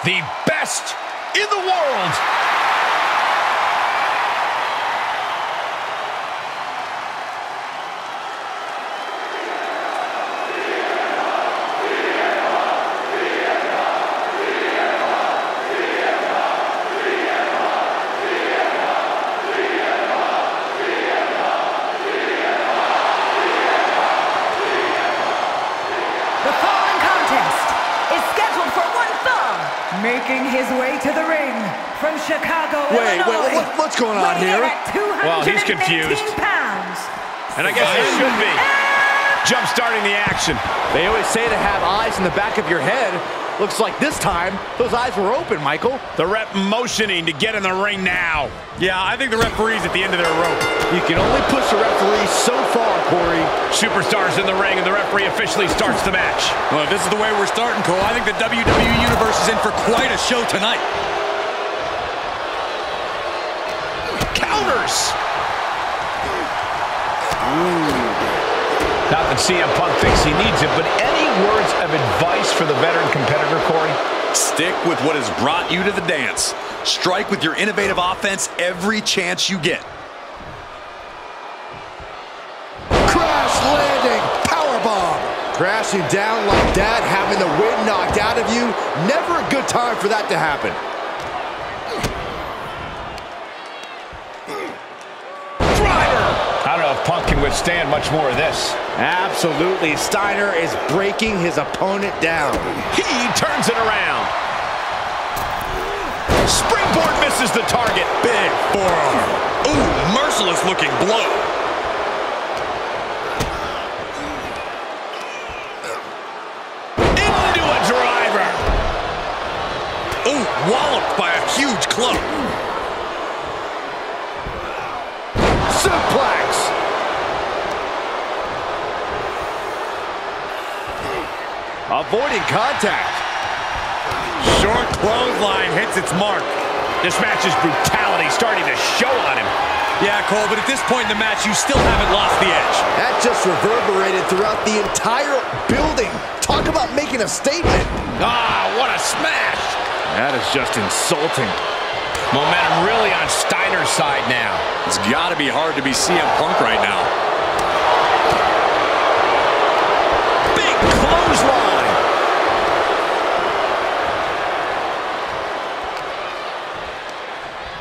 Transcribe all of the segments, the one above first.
the best in the world. Making his way to the ring from Chicago, Illinois. Wait, what's going on here? Well, he's confused. Pounds. And I guess he should be. Jump starting the action. They always say to have eyes in the back of your head. Looks like this time, those eyes were open, Michael. The ref motioning to get in the ring now. Yeah, I think the referee's at the end of their rope. You can only push the referee so far, Corey. Superstars in the ring, and the referee officially starts the match. Well, if this is the way we're starting, Cole, I think the WWE Universe is in for quite a show tonight. Counters! Not that CM Punk thinks he needs it, but any words of advice for the veteran competitor, Corey? Stick with what has brought you to the dance. Strike with your innovative offense every chance you get. Crash landing, powerbomb. Crashing down like that, having the wind knocked out of you, never a good time for that to happen. I don't know if Punk can withstand much more of this. Absolutely. Steiner is breaking his opponent down. He turns it around. Springboard misses the target. Big forearm. Ooh, merciless looking blow. Into a driver. Ooh, walloped by a huge club. Suplex. Avoiding contact. Short clothesline hits its mark. This match's brutality starting to show on him. Yeah, Cole, but at this point in the match, you still haven't lost the edge. That just reverberated throughout the entire building. Talk about making a statement. Ah, what a smash. That is just insulting. Momentum really on Steiner's side now. It's got to be hard to be CM Punk right now. Big clothesline.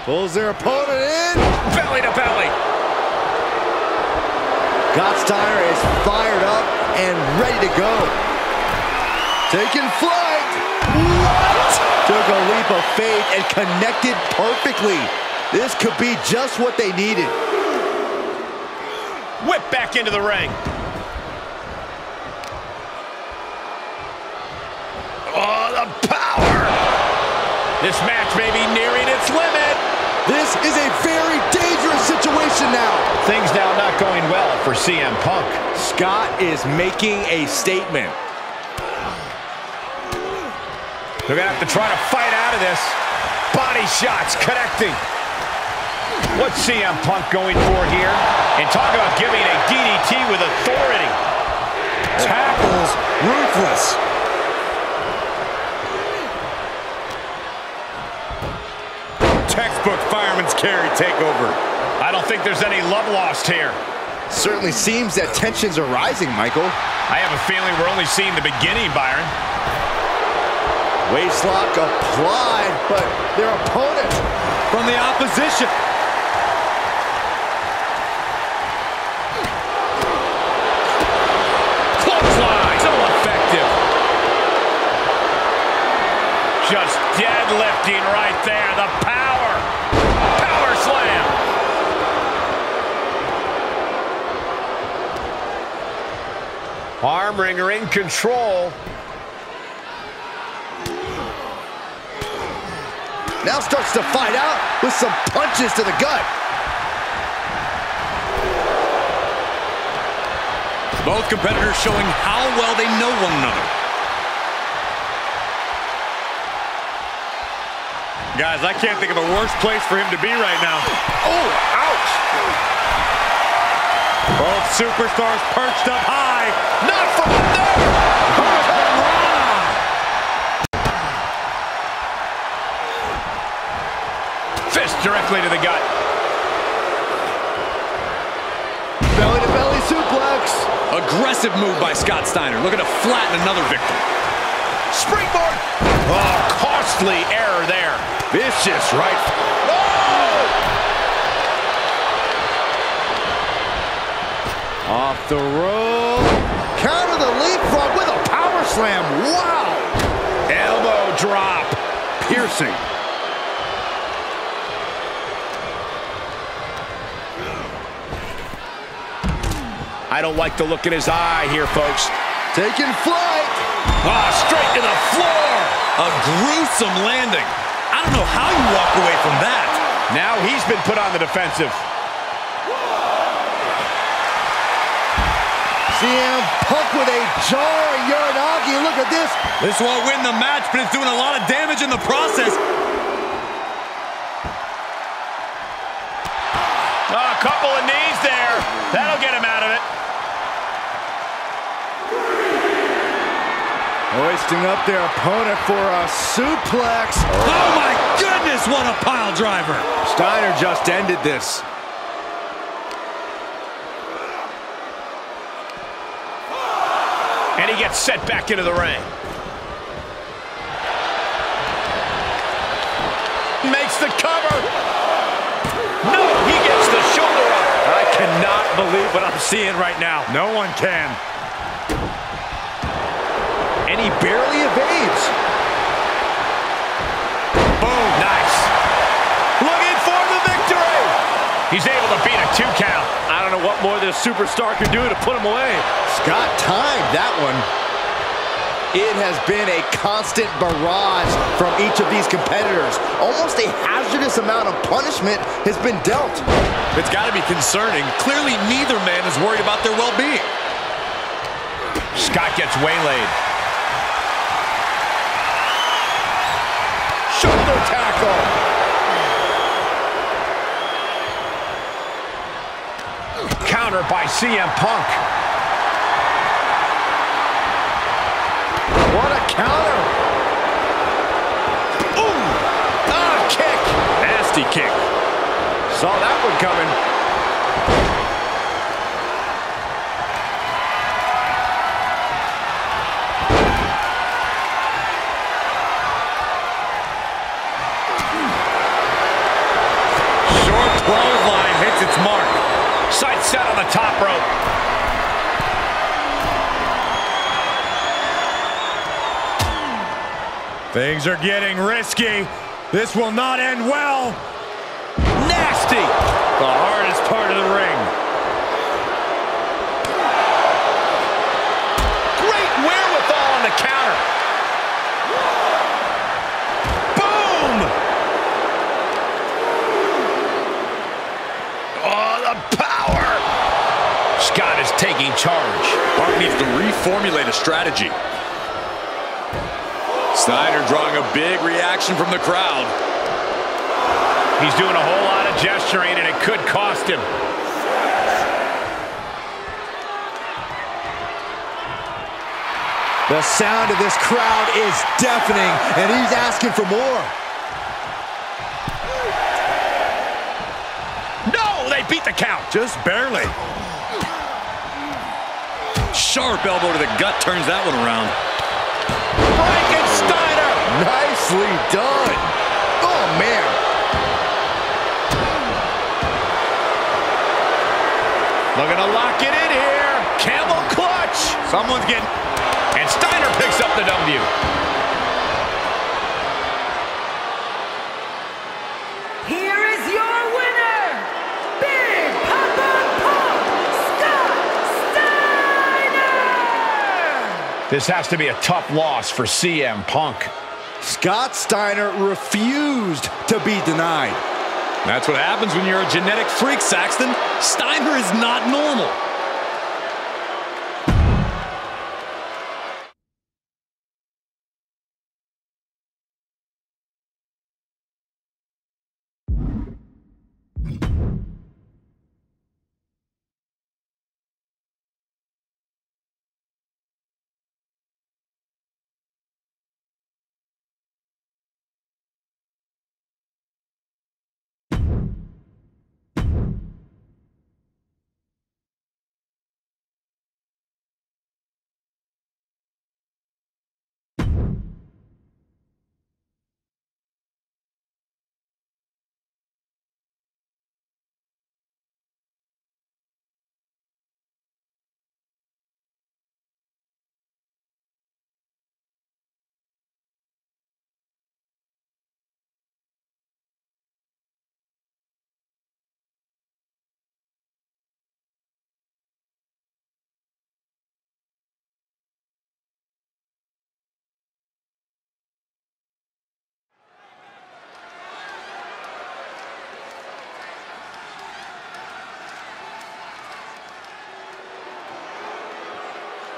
Pulls their opponent in. Belly to belly. Steiner is fired up and ready to go. Taking flight. What? Took a leap of faith and connected perfectly. This could be just what they needed. Whip back into the ring. Oh, the power. This match may be nearing its limit. This is a very dangerous situation now. Things now not going well for CM Punk. Scott is making a statement. They're going to have to try to fight out of this. Body shots connecting. What's CM Punk going for here? And talk about giving a DDT with authority. Tackles ruthless. Textbook fireman's carry takeover. I don't think there's any love lost here. Certainly seems that tensions are rising, Michael. I have a feeling we're only seeing the beginning, Byron. Waistlock applied, but their opponent From the opposition. Clothesline. So effective. Just deadlifting right there. The power. Power slam. Arm wringer in control. now starts to fight out with some punches to the gut. Both competitors showing how well they know one another. Guys, I can't think of a worse place for him to be right now. Oh, ouch! Both superstars perched up high. Not from up there! directly to the gut. Belly-to-belly suplex. Aggressive move by Scott Steiner, looking to flatten another victim. Springboard. Oh, costly error there. Vicious right. Off the rope. Counter the leapfrog with a power slam. Wow. Elbow drop. Piercing. I don't like the look in his eye here, folks. Taking flight. Ah, straight to the floor. A gruesome landing. I don't know how you walk away from that. Now he's been put on the defensive. CM Punk with a jarring Uranagi. Look at this. This won't win the match, but it's doing a lot of damage in the process. Oh, a couple of knees there. That'll get him out of it. Hoisting up their opponent for a suplex. Oh my goodness, what a pile driver. Steiner just ended this. And he gets set back into the ring. Makes the cover. No, he gets the shoulder up. I cannot believe what I'm seeing right now. No one can. And he barely evades. Boom, nice. Looking for the victory. He's able to beat a 2 count. I don't know what more this superstar can do to put him away. Scott timed that one. It has been a constant barrage from each of these competitors. Almost a hazardous amount of punishment has been dealt. It's got to be concerning. Clearly, neither man is worried about their well-being. Scott gets waylaid. Shoulder tackle. Counter by CM Punk. What a counter. Ooh! Ah, kick. Nasty kick. Saw that one coming. Short clothesline hits its mark. Sight set on the top rope. Things are getting risky. This will not end well. Nasty. The hardest part of the ring. Great wherewithal on the counter. Boom. Oh, the power. Scott is taking charge. Punk needs to reformulate a strategy. Steiner drawing a big reaction from the crowd. He's doing a whole lot of gesturing, and it could cost him. The sound of this crowd is deafening, and he's asking for more. No, they beat the count. Just barely. Sharp elbow to the gut turns that one around. Frankensteiner. Nicely done. Oh, man. Looking to lock it in here. Camel clutch. Someone's getting... And Steiner picks up the W. Here is your winner, Big Papa Pump, Scott Steiner! This has to be a tough loss for CM Punk. Scott Steiner refused to be denied. That's what happens when you're a genetic freak, Saxton. Steiner is not normal.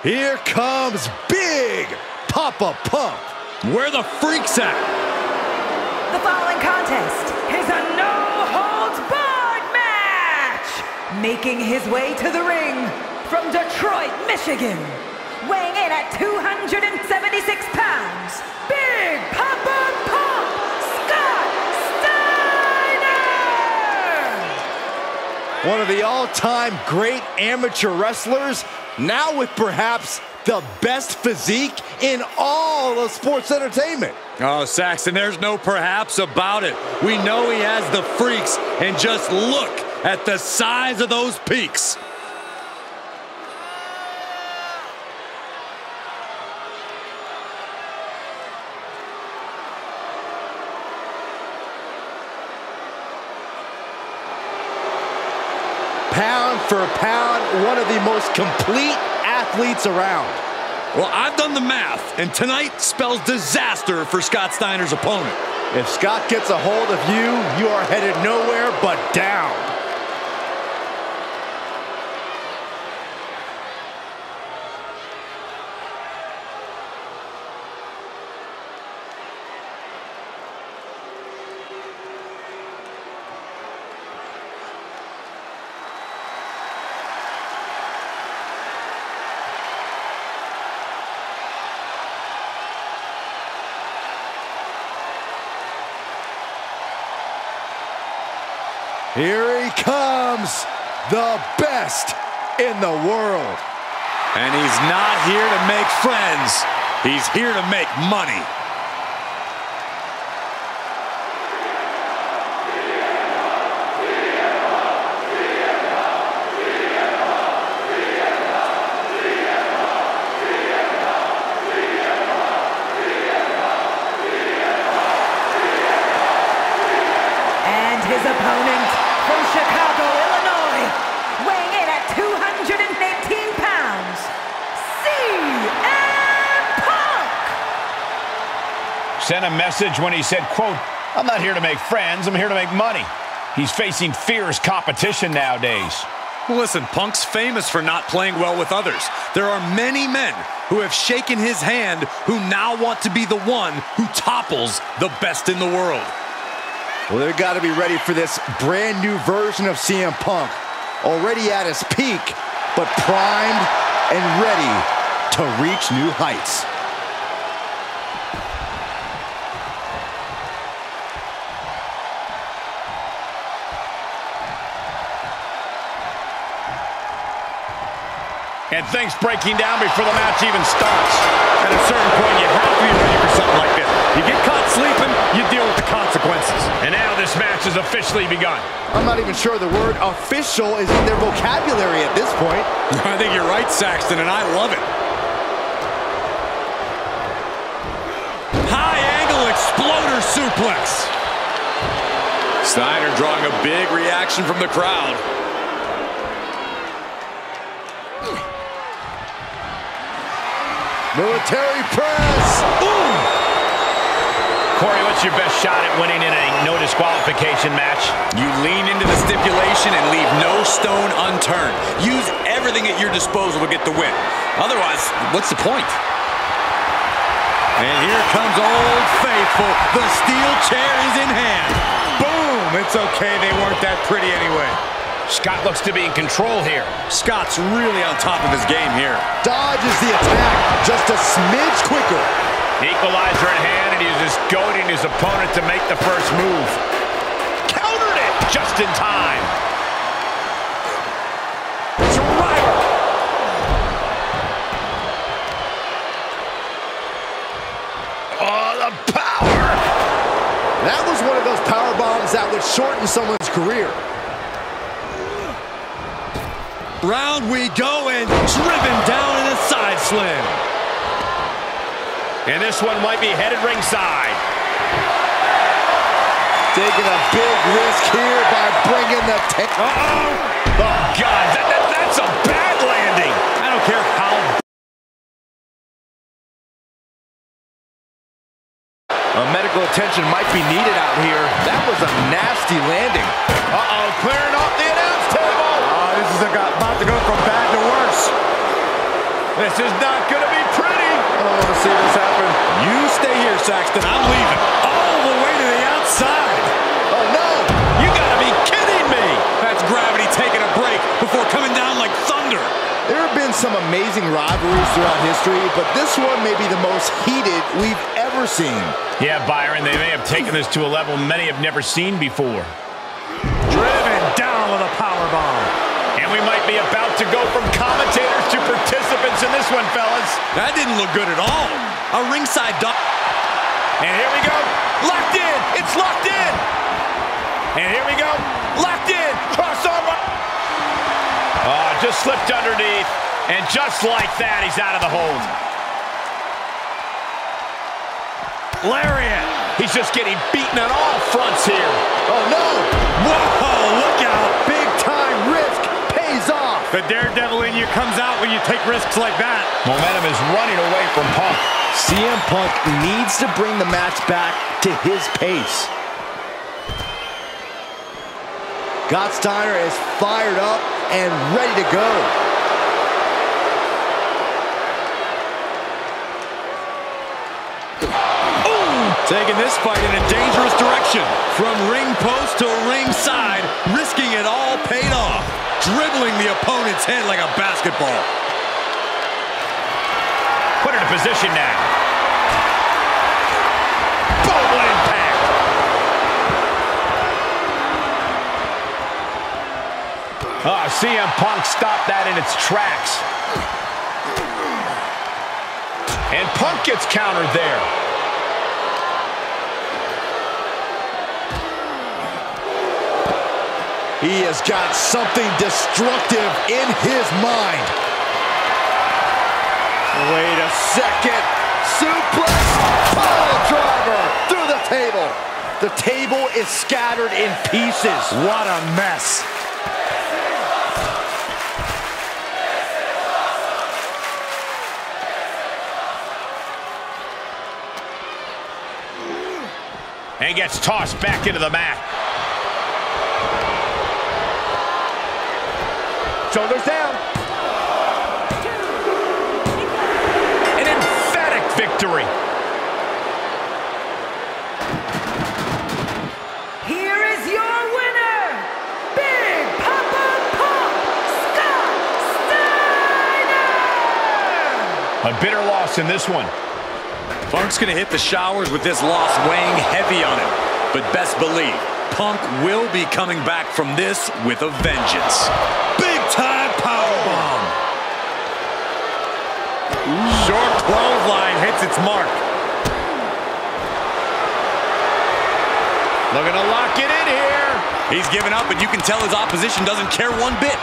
Here comes Big Papa Pump. Where the freaks at? The following contest is a no-holds-barred match. Making his way to the ring from Detroit, Michigan, weighing in at 276 pounds, Big Papa Pump, Scott Steiner! One of the all-time great amateur wrestlers, now with perhaps the best physique in all of sports entertainment. Oh, Saxton, there's no perhaps about it. We know he has the freaks, and just look at the size of those peaks. Pound for pound, one of the most complete athletes around. Well, I've done the math, and tonight spells disaster for Scott Steiner's opponent. If Scott gets a hold of you, you are headed nowhere but down. Here he comes, the best in the world. And he's not here to make friends. He's here to make money. And his opponent from Chicago, Illinois, weighing in at 218 pounds, CM Punk! Sent a message when he said, quote, "I'm not here to make friends, I'm here to make money." He's facing fierce competition nowadays. Well, listen, Punk's famous for not playing well with others. There are many men who have shaken his hand who now want to be the one who topples the best in the world. Well, they've got to be ready for this brand new version of CM Punk. Already at his peak, but primed and ready to reach new heights. And things breaking down before the match even starts. At a certain point, you have to be ready for something like this. You get caught sleeping, you deal with the consequences. And now this match has officially begun. I'm not even sure the word official is in their vocabulary at this point. I think you're right, Saxton, and I love it. High angle exploder suplex. Steiner drawing a big reaction from the crowd. Military press. Boom! Corey, what's your best shot at winning in a no disqualification match? You lean into the stipulation and leave no stone unturned. Use everything at your disposal to get the win. Otherwise, what's the point? And here comes Old Faithful. The steel chair is in hand. Boom! It's okay, they weren't that pretty anyway. Scott looks to be in control here. Scott's really on top of his game here. Dodges the attack just a smidge quicker. Equalizer in hand, and he's just goading his opponent to make the first move. Countered it just in time. Driver. Oh, the power. That was one of those power bombs that would shorten someone's career. Round we go, and driven down in a side slam. And this one might be headed ringside. Taking a big risk here by bringing the Uh-oh! Oh, God, that's a bad landing. I don't care how... medical attention might be needed out here. That was a nasty landing. Uh-oh, clearing off the announce table. This is about to go from bad to worse. This is not going to be pretty. I don't want to see this happen. You stay here, Saxton. I'm leaving. All the way to the outside. Oh, no. You gotta be kidding me. That's gravity taking a break before coming down like thunder. There have been some amazing rivalries throughout history, but this one may be the most heated we've ever seen. Yeah, Byron, they may have taken this to a level many have never seen before. Driven down with a powerbomb. And we might be about to go from commentators to participants in this one, fellas. That didn't look good at all. A ringside duck. And here we go. Locked in. It's locked in. And here we go. Locked in. Crossover. Oh, just slipped underneath. And just like that, he's out of the hold. Lariat. He's just getting beaten on all fronts here. Oh, no. Whoa, look out. Big time risk pays off. The daredevil in you comes out when you take risks like that. Momentum is running away from Punk. CM Punk needs to bring the match back to his pace. Steiner is fired up and ready to go. Taking this fight in a dangerous direction. From ring post to ringside, risking it all paid off. Dribbling the opponent's head like a basketball. Put it in position now. Boom, what impact. CM Punk stopped that in its tracks. And Punk gets countered there. He has got something destructive in his mind. Wait a second. Suplex. Pile driver through the table. The table is scattered in pieces. What a mess. And gets tossed back into the mat. Shoulders down. An emphatic victory. Here is your winner, Big Papa Pump, Scott Steiner! A bitter loss in this one. Punk's gonna hit the showers with this loss weighing heavy on him. But best believe, Punk will be coming back from this with a vengeance. Big time powerbomb. Short clothesline hits its mark. Looking to lock it in here. He's given up, but you can tell his opposition doesn't care one bit.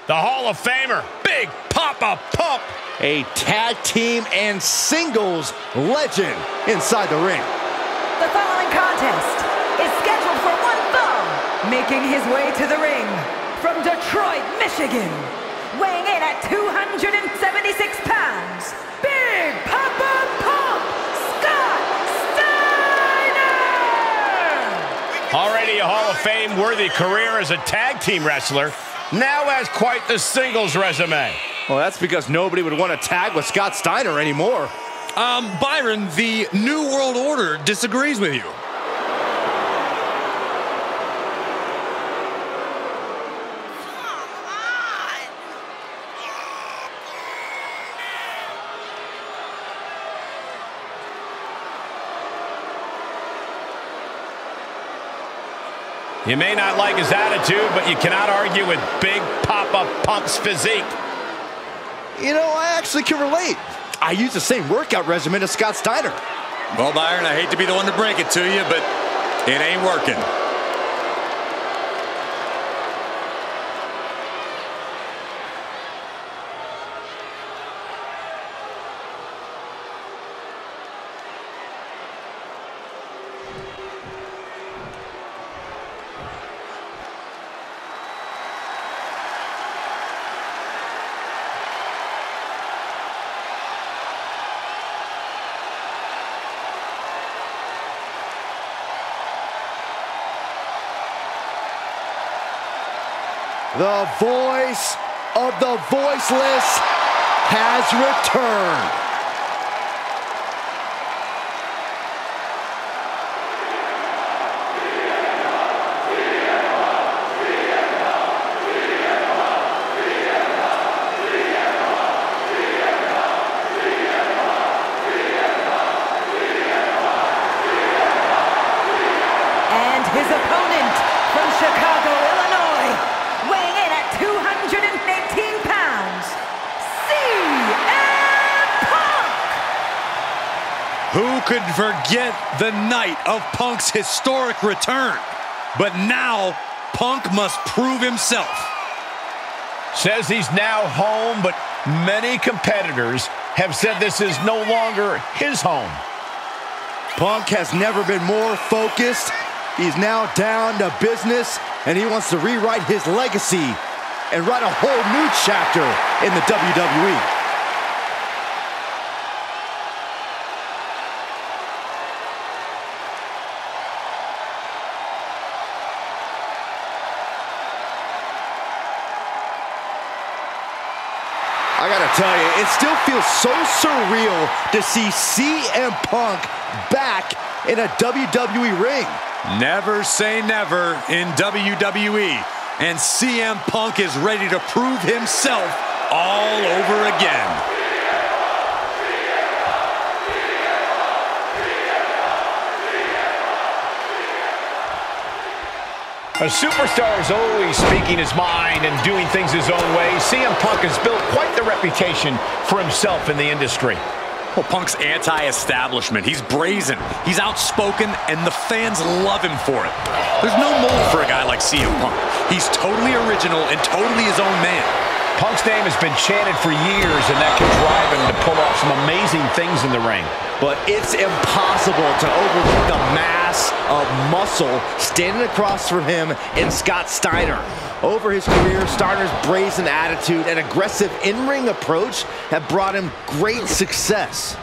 The Hall of Famer, Big Papa Pump. A tag team and singles legend inside the ring. The following contest is scheduled for one fall, making his way to the ring from Detroit, Michigan, weighing in at 276 pounds, Big Papa Pump, Scott Steiner! of Fame-worthy career as a tag team wrestler, now has quite the singles resume. Well, that's because nobody would want to tag with Scott Steiner anymore. Byron, the New World Order disagrees with you. You may not like his attitude, but you cannot argue with Big Papa Punk's physique. You know, I actually can relate. I use the same workout regimen as Scott Steiner. Well, Byron, I hate to be the one to break it to you, but it ain't working. The voice of the voiceless has returned. And his opponent from Chicago, Illinois, weighing in at 218 pounds, CM Punk! Who could forget the night of Punk's historic return? But now, Punk must prove himself. Says he's now home, but many competitors have said this is no longer his home. Punk has never been more focused. He's now down to business, and he wants to rewrite his legacy and write a whole new chapter in the WWE. I gotta tell you, it still feels so surreal to see CM Punk back in a WWE ring. Never say never in WWE. And CM Punk is ready to prove himself all over again. A superstar is always speaking his mind and doing things his own way. CM Punk has built quite the reputation for himself in the industry. Well, Punk's anti-establishment. He's brazen, he's outspoken, and the fans love him for it. There's no mold for a guy like CM Punk. He's totally original and totally his own man. Punk's name has been chanted for years, and that can drive him to pull off some amazing things in the ring. But it's impossible to overlook the mass of muscle standing across from him in Scott Steiner. Over his career, Steiner's brazen attitude and aggressive in-ring approach have brought him great success.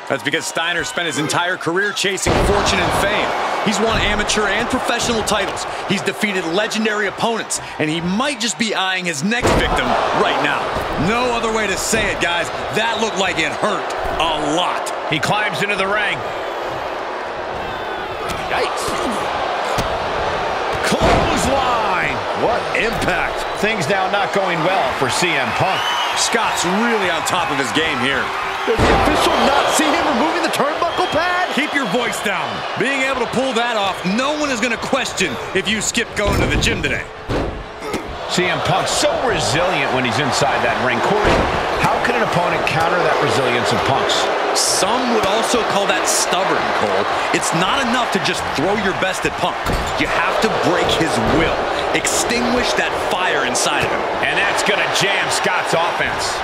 That's because Steiner spent his entire career chasing fortune and fame. He's won amateur and professional titles. He's defeated legendary opponents, and he might just be eyeing his next victim right now. No other way to say it, guys. That looked like it hurt a lot. He climbs into the ring. Yikes. Clothesline! What impact. Things now not going well for CM Punk. Scott's really on top of his game here. Does the official not see him removing the turnbuckle pad? Keep your voice down. Being able to pull that off, no one is going to question if you skipped going to the gym today. CM Punk so resilient when he's inside that ring. Corey, how can an opponent counter that resilience of Punk's? Some would also call that stubborn, Cole. It's not enough to just throw your best at Punk. You have to break his will, extinguish that fire inside of him. And that's going to jam Scott's offense.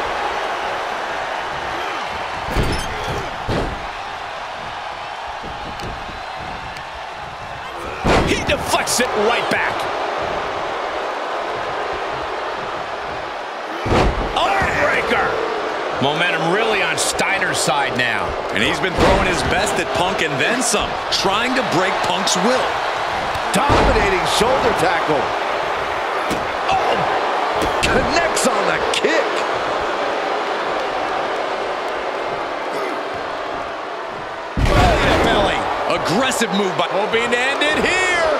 He deflects it right back. Armbreaker. Momentum really on Steiner's side now. And he's been throwing his best at Punk and then some, trying to break Punk's will. Dominating shoulder tackle. Oh! Connects on the kick. Belly. Aggressive move by... Hoping to end it here.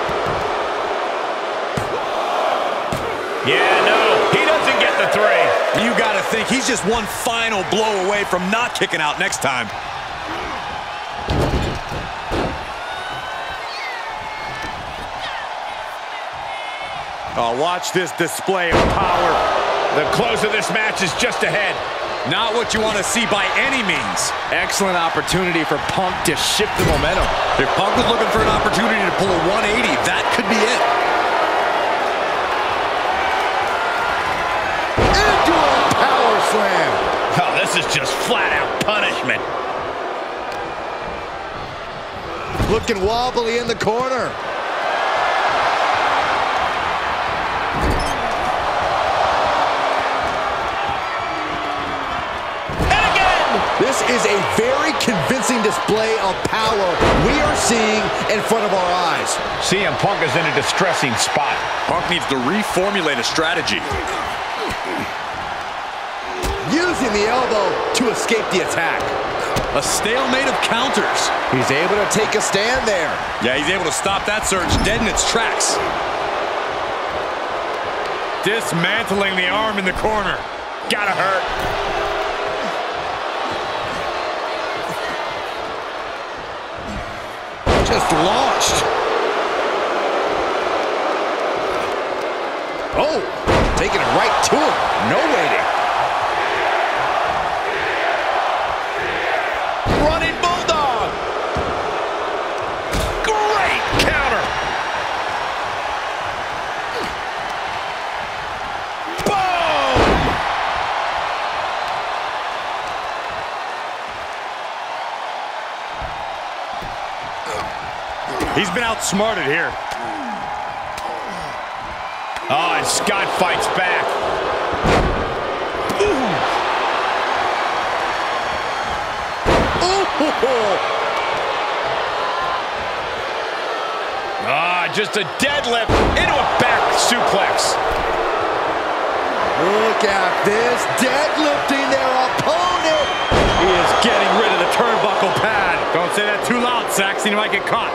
Yeah, no, he doesn't get the 3. You got to think he's just one final blow away from not kicking out next time. Oh, watch this display of power. The close of this match is just ahead. Not what you want to see by any means. Excellent opportunity for Punk to shift the momentum. If Punk was looking for an opportunity to pull a 180, that could be it. Into a power slam. Oh, this is just flat-out punishment. Looking wobbly in the corner. This is a very convincing display of power we are seeing in front of our eyes. CM Punk is in a distressing spot. Punk needs to reformulate a strategy. Using the elbow to escape the attack. A stalemate of counters. He's able to take a stand there. Yeah, he's able to stop that surge dead in its tracks. Dismantling the arm in the corner. Gotta hurt. Just launched. Oh, taking it right to him. No waiting. Running bulldog. Great counter. Boom. He's been outsmarted here. Oh, and Scott fights back. Ooh. Ah, just a deadlift into a back suplex. Look at this, deadlifting their opponent. He is getting rid of the turnbuckle pad. Don't say that too loud, Saxon. You might get caught.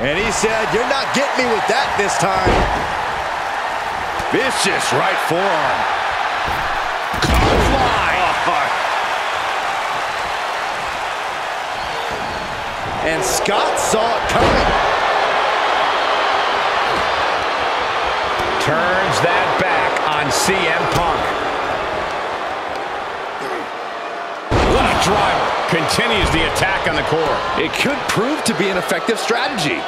And he said, "You're not getting me with that this time." Vicious right forearm. And Scott saw it coming. Turns that back on CM Punk. What a driver. Continues the attack on the core. It could prove to be an effective strategy.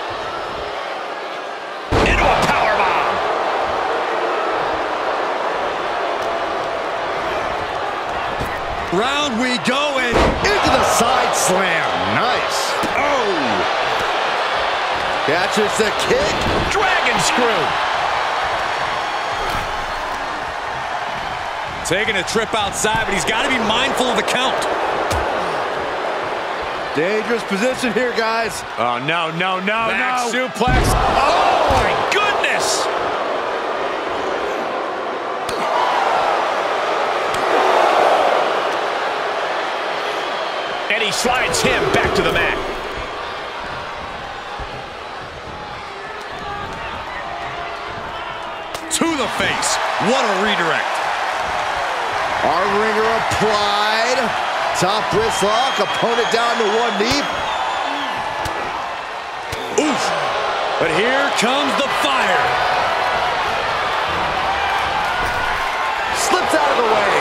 Into a powerbomb. Round we go and Into the side slam. Nice. oh! Catches the kick. Dragon screw. Taking a trip outside, but he's got to be mindful of the count. Dangerous position here, guys. Oh, no, no, no, Back no. suplex. Oh, my goodness. And he slides him back to the mat. To the face. What a redirect. Arm wringer applied. Top wrist lock. Opponent down to one knee. Oof. But here comes the fire. Slips out of the way.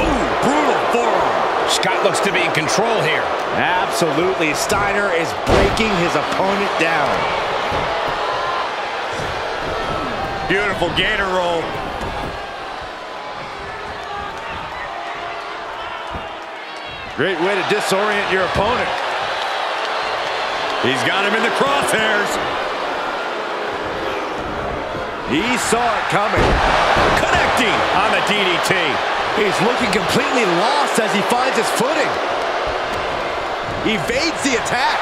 Ooh, brutal forearm. Scott looks to be in control here. Absolutely. Steiner is breaking his opponent down. Beautiful gator roll. Great way to disorient your opponent. He's got him in the crosshairs. He saw it coming. Connecting on the DDT. He's looking completely lost as he finds his footing. Evades the attack.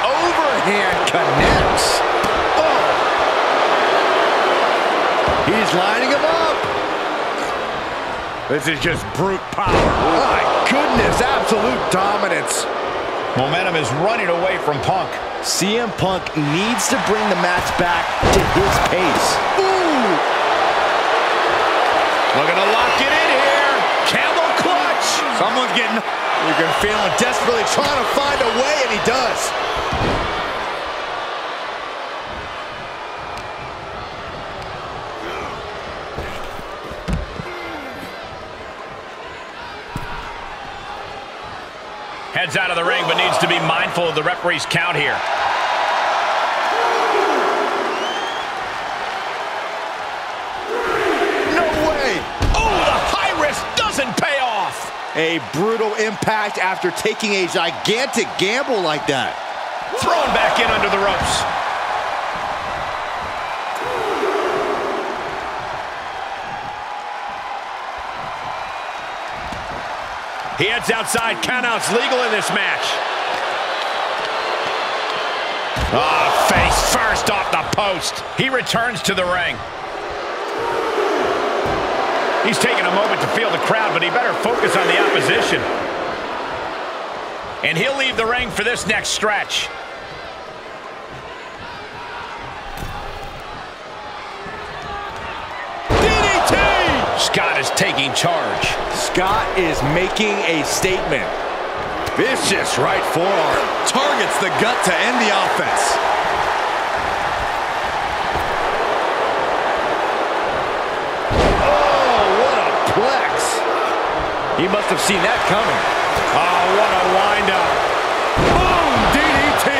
Overhand connects. Oh! He's lining him up. This is just brute power. My goodness, absolute dominance. Momentum is running away from Punk. CM Punk needs to bring the match back to his pace. Ooh! Looking to lock it in here. Camel clutch. Someone's getting... You can feel him desperately trying to find a way, and he does. Heads out of the ring, but needs to be mindful of the referee's count here. No way! Oh, the high risk doesn't pay off. A brutal impact after taking a gigantic gamble like that. Thrown back in under the ropes. He heads outside. Countouts legal in this match. Face first off the post. He returns to the ring. He's taking a moment to feel the crowd, but he better focus on the opposition. And he'll leave the ring for this next stretch. DDT! Scott is taking charge. Scott is making a statement. Vicious right forearm. Targets the gut to end the offense. He must have seen that coming. Oh, what a wind-up. Boom! DDT!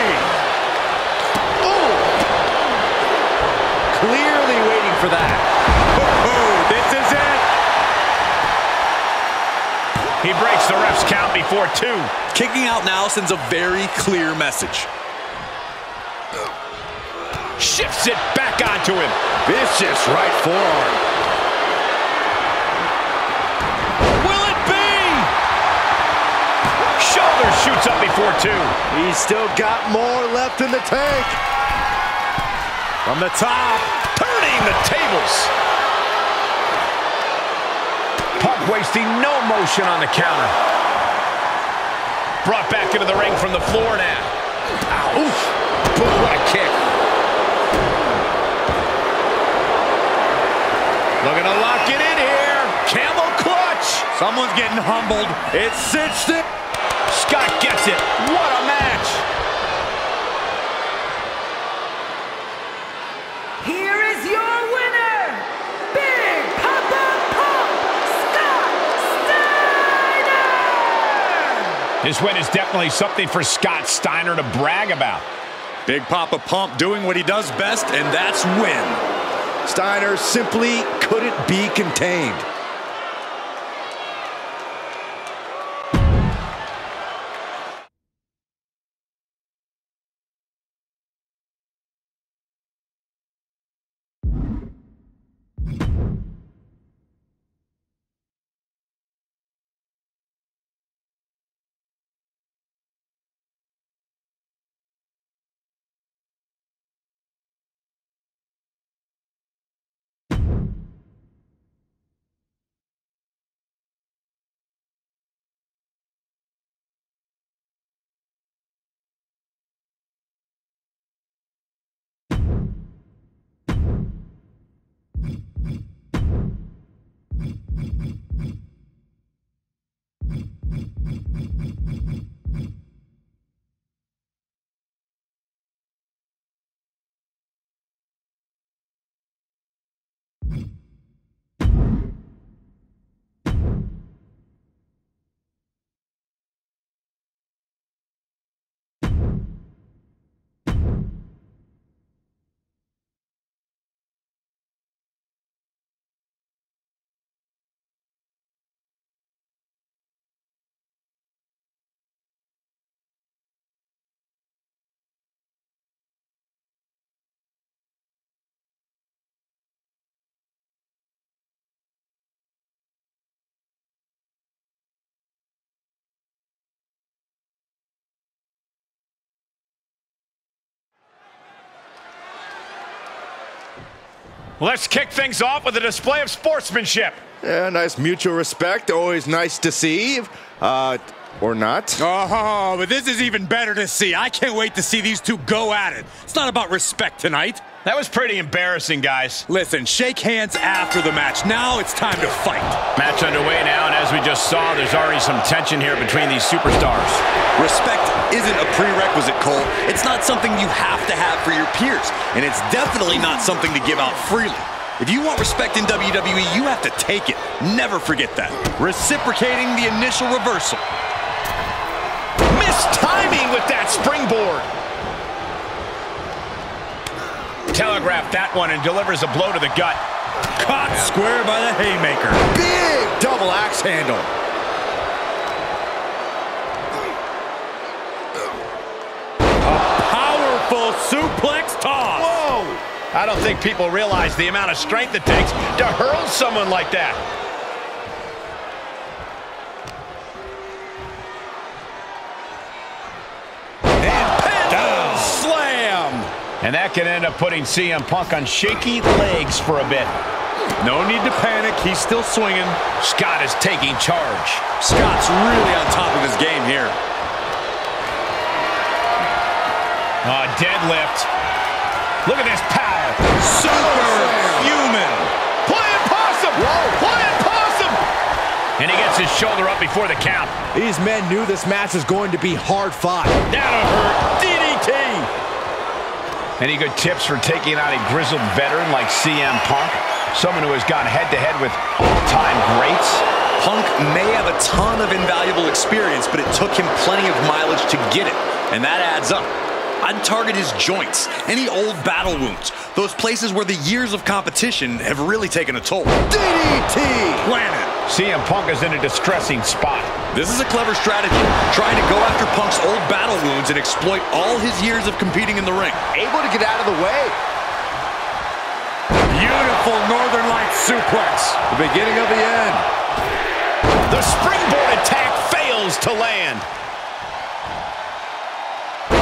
Oh! Clearly waiting for that. This is it! He breaks the ref's count before 2. Kicking out now sends a very clear message. Shifts it back onto him. Vicious right forearm. Shoots up before 2. He's still got more left in the tank. From the top, turning the tables. Punk wasting no motion on the counter. Brought back into the ring from the floor now. Ow. Oof. Boom, what a kick. Looking to lock it in here. Camel clutch. Someone's getting humbled. It's cinched it. Scott gets it. What a match. Here is your winner, Big Papa Pump, Scott Steiner! This win is definitely something for Scott Steiner to brag about. Big Papa Pump doing what he does best, and that's win. Steiner simply couldn't be contained. Let's kick things off with a display of sportsmanship. Yeah, nice mutual respect. Always nice to see. Or not. Oh, but this is even better to see. I can't wait to see these two go at it. It's not about respect tonight. That was pretty embarrassing, guys. Listen, shake hands after the match. Now it's time to fight. Match underway now, and as we just saw, there's already some tension here between these superstars. Respect isn't a prerequisite, Cole. It's not something you have to have for your peers, and it's definitely not something to give out freely. If you want respect in WWE, you have to take it. Never forget that. Reciprocating the initial reversal. Missed timing with that springboard. Telegraphed that one and delivers a blow to the gut. Caught square by the haymaker. Big double axe handle. A powerful suplex toss. Whoa! I don't think people realize the amount of strength it takes to hurl someone like that. And that can end up putting CM Punk on shaky legs for a bit. No need to panic. He's still swinging. Scott is taking charge. Scott's really on top of his game here. Deadlift. Look at this power. Superhuman. Flying possum. Whoa. Flying possum. And he gets his shoulder up before the count. These men knew this match was going to be hard fought. That'll hurt. DDT. Any good tips for taking out a grizzled veteran like CM Punk? Someone who has gone head-to-head with all-time greats? Punk may have a ton of invaluable experience, but it took him plenty of mileage to get it, and that adds up. I'd target his joints, any old battle wounds, those places where the years of competition have really taken a toll. DDT! Planet. CM Punk is in a distressing spot. This is a clever strategy, trying to go after Punk's old battle wounds and exploit all his years of competing in the ring. Able to get out of the way. Beautiful Northern Lights suplex. The beginning of the end. The springboard attack fails to land.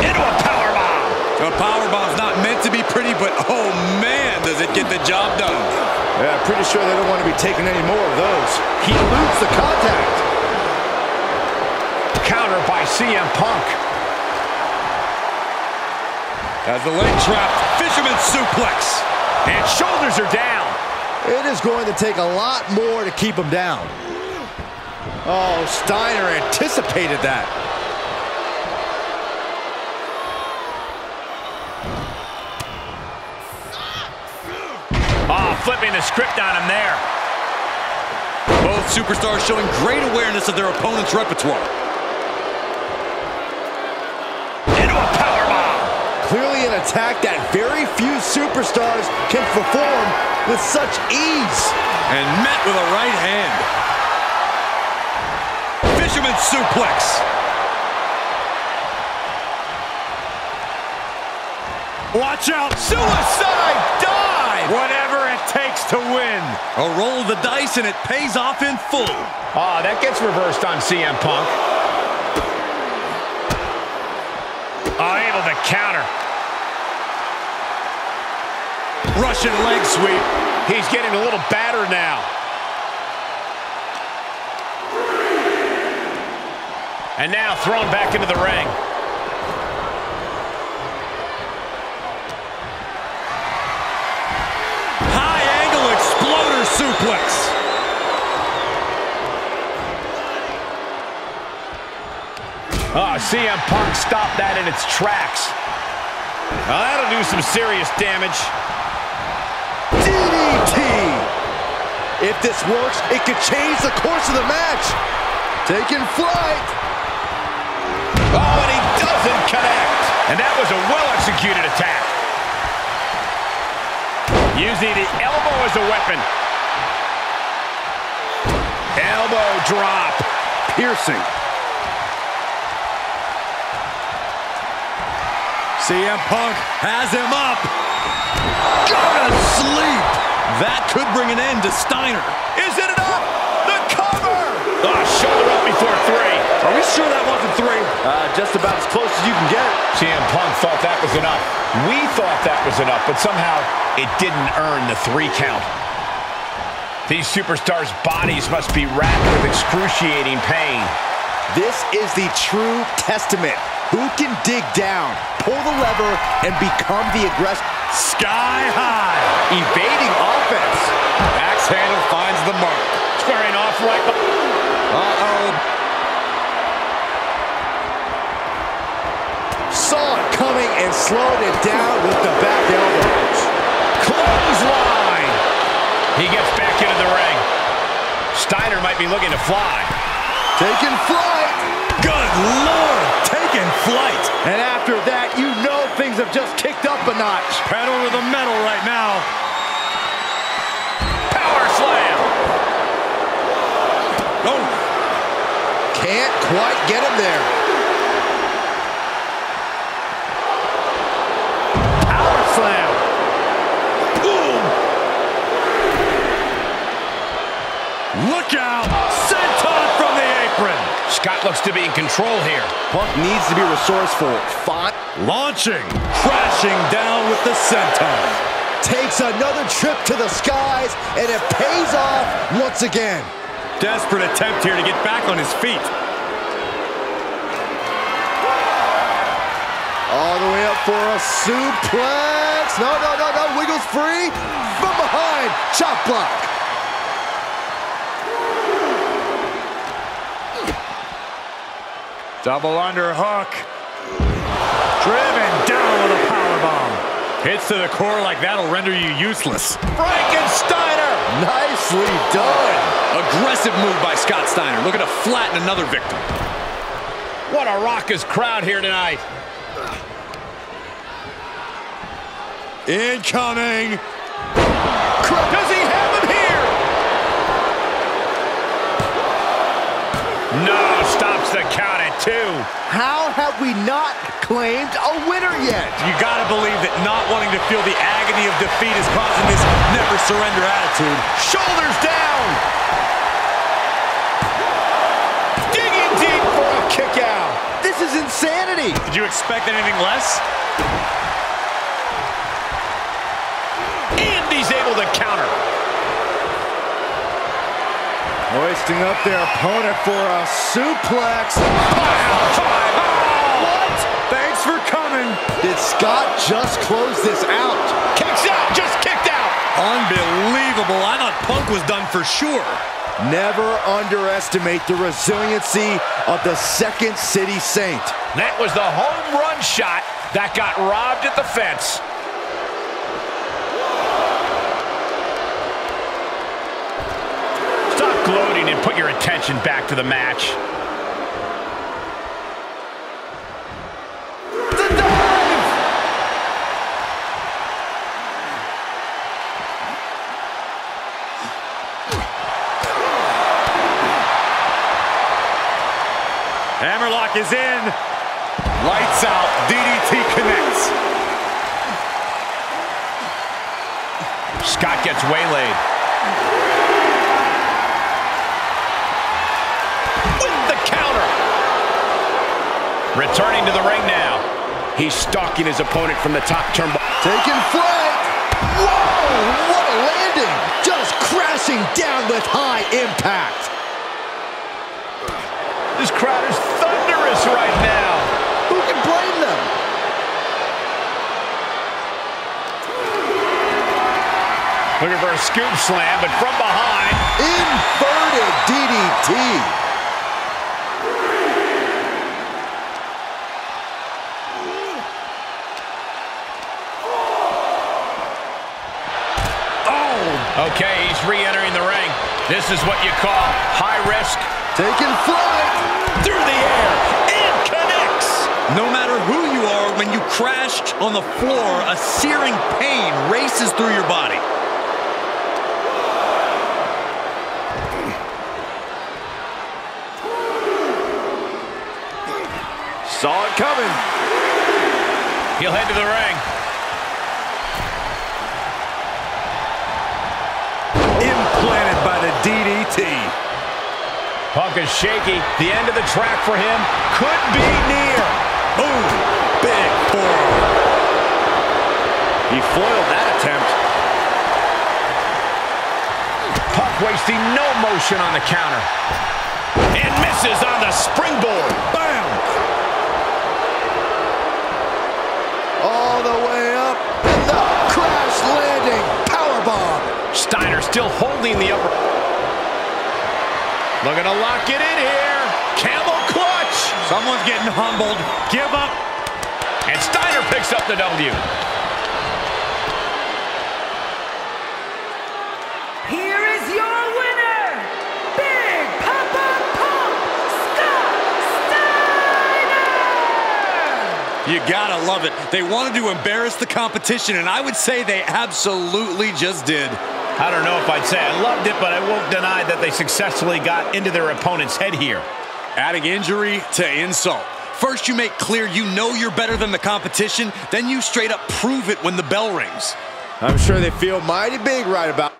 Into a powerbomb. A powerbomb's not meant to be pretty, but oh man, does it get the job done. Yeah, pretty sure they don't want to be taking any more of those. He eludes the contact. Counter by CM Punk. As the leg trap, fisherman suplex. And shoulders are down. It is going to take a lot more to keep him down. Oh, Steiner anticipated that. Flipping the script on him there. Both superstars showing great awareness of their opponent's repertoire. Into a powerbomb. Clearly an attack that very few superstars can perform with such ease. And met with a right hand. Fisherman suplex. Watch out. Suicide dive. Whatever it takes to win. A roll of the dice and it pays off in full. Oh, that gets reversed on CM Punk. Able to counter. Russian leg sweep. He's getting a little battered now. And now thrown back into the ring. Suplex. CM Punk stopped that in its tracks. That'll do some serious damage. DDT! If this works, it could change the course of the match. Taking flight. Oh, and he doesn't connect. And that was a well-executed attack. Using the elbow as a weapon. Elbow drop. Piercing. CM Punk has him up. Go to sleep. That could bring an end to Steiner. Is it enough? The cover. Shoulder up before 3. Are we sure that wasn't 3? just about as close as you can get. CM Punk thought that was enough. We thought that was enough, but somehow it didn't earn the 3 count. These superstars' bodies must be racked with excruciating pain. This is the true testament. Who can dig down, pull the lever, and become the aggressor? Sky high. Evading offense. Axe handle finds the mark. Squaring off right. Uh-oh. Saw it coming and slowed it down with the back elbows. Clothesline. He gets back into the ring. Steiner might be looking to fly. Taking flight. Good Lord, taking flight. And after that, you know things have just kicked up a notch. Pedal to the metal right now. Power slam. Oh. Can't quite get him there. Power slam. Boom. Look out. Senton from the apron. Scott looks to be in control here. Punk needs to be resourceful. Launching, crashing down with the senton. Takes another trip to the skies, and it pays off once again. Desperate attempt here to get back on his feet. All the way up for a suplex. No. Wiggles free. From behind. Chop block. Double underhook. Driven down with a powerbomb. Hits to the core like that'll render you useless. Frankensteiner. Nicely done. Aggressive move by Scott Steiner, looking to flatten another victim. What a raucous crowd here tonight. Incoming. Does he have him here? No, stops the count at 2. How have we not claimed a winner yet? You gotta believe that not wanting to feel the agony of defeat is causing this never surrender attitude. Shoulders down. Digging deep for a kick out. This is insanity. Did you expect anything less? And he's able to counter. Hoisting up their opponent for a suplex. What? Thanks for coming. Did Scott just close this out? Kicks out, just kicked out. Unbelievable. I thought Punk was done for sure. Never underestimate the resiliency of the Second City Saint. That was the home run shot that got robbed at the fence. Stop gloating and put your attention back to the match. The dive! Hammerlock is in. Lights out. DDT connects. Scott gets waylaid. With the counter. Returning to the ring now. He's stalking his opponent from the top turnbuckle. Taking flight. Whoa, what a landing. Just crashing down with high impact. This crowd is thunderous right now. Who can blame them? Looking for a scoop slam, but from behind. Inverted DDT. Okay, he's re-entering the ring. This is what you call high risk. Taking flight. Through the air. And connects. No matter who you are, when you crash on the floor, a searing pain races through your body. Saw it coming. He'll head to the ring. Implanted by the DDT. Punk is shaky. The end of the track for him could be near. Boom! Big forearm. He foiled that attempt. Punk wasting no motion on the counter. And misses on the springboard. Bam! All the way up, and the crash landing powerbomb. Steiner still holding the upper. Looking to lock it in here. Camel clutch. Someone's getting humbled. Give up. And Steiner picks up the W. Here is your winner, Big Papa Pump, Scott Steiner! You gotta love it. They wanted to embarrass the competition, and I would say they absolutely just did. I don't know if I'd say I loved it, but I won't deny that they successfully got into their opponent's head here. Adding injury to insult. First you make clear you know you're better than the competition, then you straight up prove it when the bell rings. I'm sure they feel mighty big right about.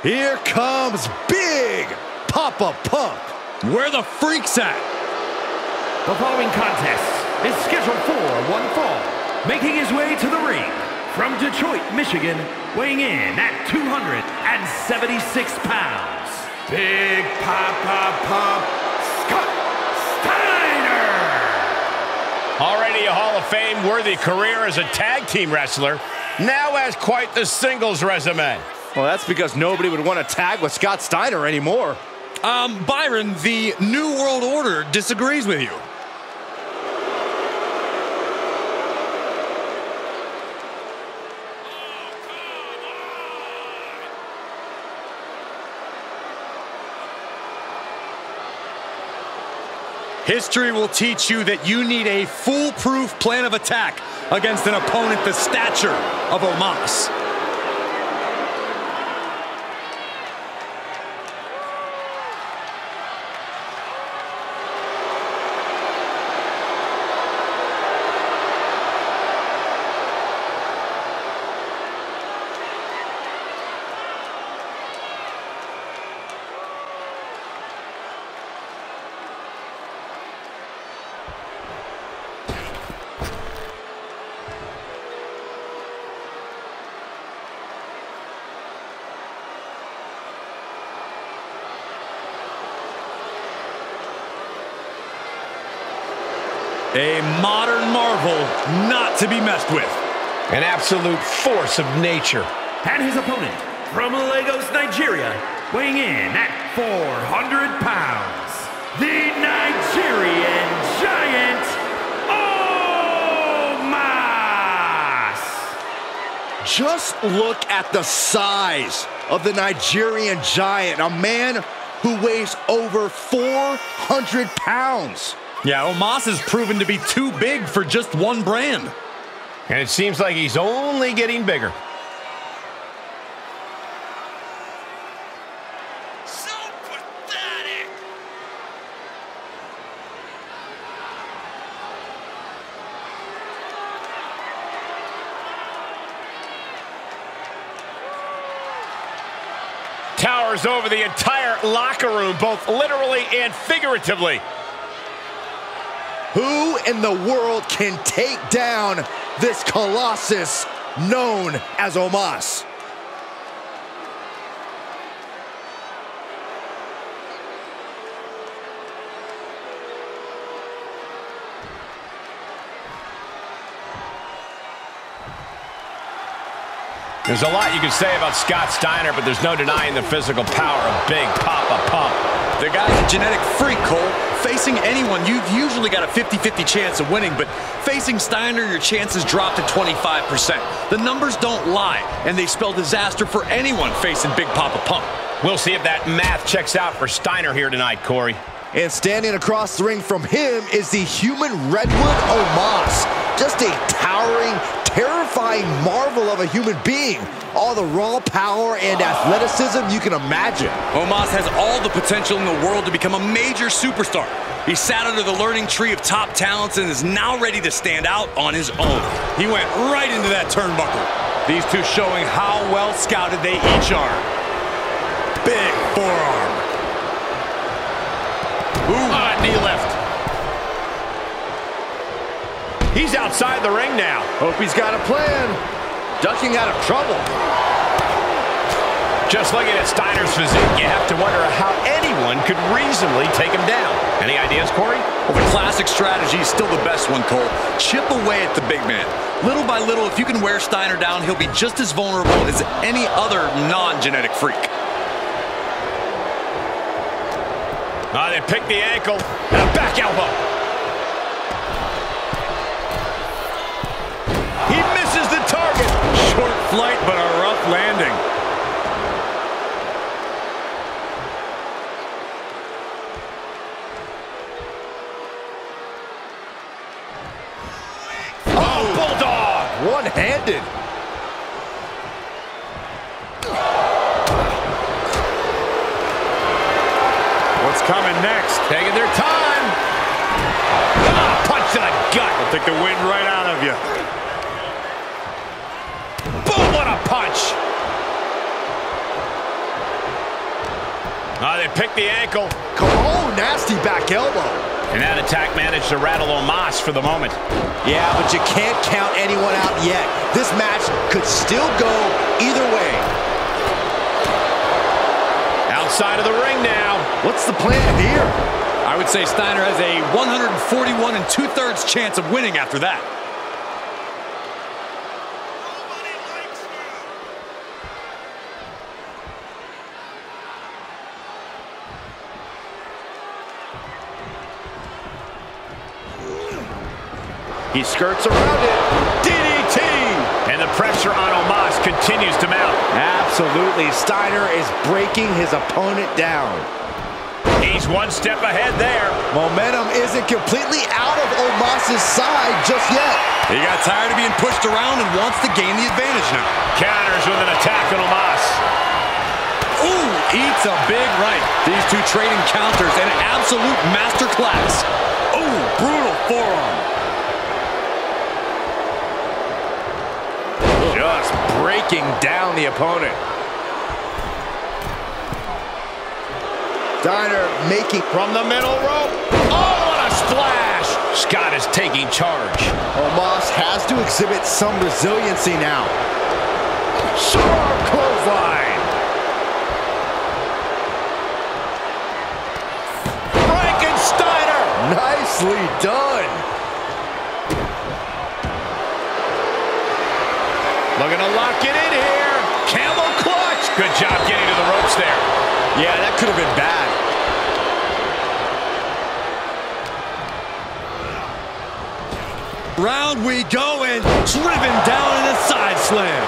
Here comes Big Papa Pump. Where the freak's at? The following contest is scheduled for one fall. Making his way to the ring from Detroit, Michigan, weighing in at 276 pounds, Big Papa Pump, Scott Steiner! Already a Hall of Fame-worthy career as a tag team wrestler, now has quite the singles resume. Well, that's because nobody would want to tag with Scott Steiner anymore. Byron, the New World Order disagrees with you. History will teach you that you need a foolproof plan of attack against an opponent the stature of Omos. A modern marvel not to be messed with. An absolute force of nature. And his opponent from Lagos, Nigeria, weighing in at 400 pounds, the Nigerian Giant, Omos! Just look at the size of the Nigerian Giant, a man who weighs over 400 pounds. Yeah, Omos has proven to be too big for just one brand. And it seems like he's only getting bigger. So pathetic! Towers over the entire locker room, both literally and figuratively. Who in the world can take down this colossus known as Omos? There's a lot you can say about Scott Steiner, but there's no denying the physical power of Big Papa Pump. The guy's a genetic freak, Cole. Facing anyone, you've usually got a 50-50 chance of winning, but facing Steiner, your chances drop to 25%. The numbers don't lie, and they spell disaster for anyone facing Big Papa Pump. We'll see if that math checks out for Steiner here tonight, Corey. And standing across the ring from him is the human redwood Omos. Just a towering, terrifying marvel of a human being. All the raw power and athleticism you can imagine. Omos has all the potential in the world to become a major superstar. He sat under the learning tree of top talents and is now ready to stand out on his own. He went right into that turnbuckle. These two showing how well scouted they each are. Big forearm. Ooh, knee left. He's outside the ring now. Hope he's got a plan. Ducking out of trouble. Just looking at Steiner's physique, you have to wonder how anyone could reasonably take him down. Any ideas, Corey? Well, the classic strategy is still the best one, Cole. Chip away at the big man. Little by little, if you can wear Steiner down, he'll be just as vulnerable as any other non-genetic freak. They pick the ankle and a back elbow. He misses the target. Short flight, but a rough landing. Oh, bulldog. One-handed. What's coming next? Taking their time. Punch to the gut. They'll take the wind right out of you. Boom, what a punch. They pick the ankle. Oh, nasty back elbow. And that attack managed to rattle Omos for the moment. Yeah, but you can't count anyone out yet. This match could still go either way. Outside of the ring now. What's the plan here? I would say Steiner has a 141 2/3 chance of winning after that. He skirts around it. DDT! And the pressure on Omos continues to mount. Absolutely. Steiner is breaking his opponent down. He's one step ahead there. Momentum isn't completely out of Omos' side just yet. He got tired of being pushed around and wants to gain the advantage now. Counters with an attack on Omos. Ooh, eats a big right. These two trading counters, an absolute masterclass. Ooh, brutal forearm. Just breaking down the opponent. Steiner making From the middle rope. Oh, what a splash. Scott is taking charge. Omos has to exhibit some resiliency now. Sharp clothesline. Frankensteiner. Nicely done. Looking to lock it in here. Camel clutch. Good job getting to the ropes there. Yeah, that could have been bad. Round we go and driven down in a side slam.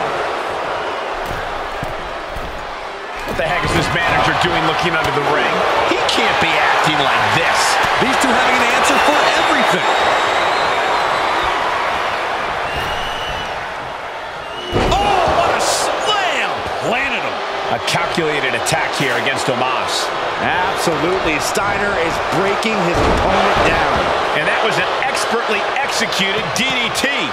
What the heck is this manager doing looking under the ring? He can't be acting like this. These two having an answer for everything. Oh, what a slam! Planted him. A calculated attack here against Omos. Absolutely. Steiner is breaking his opponent down. And that was an expertly executed DDT.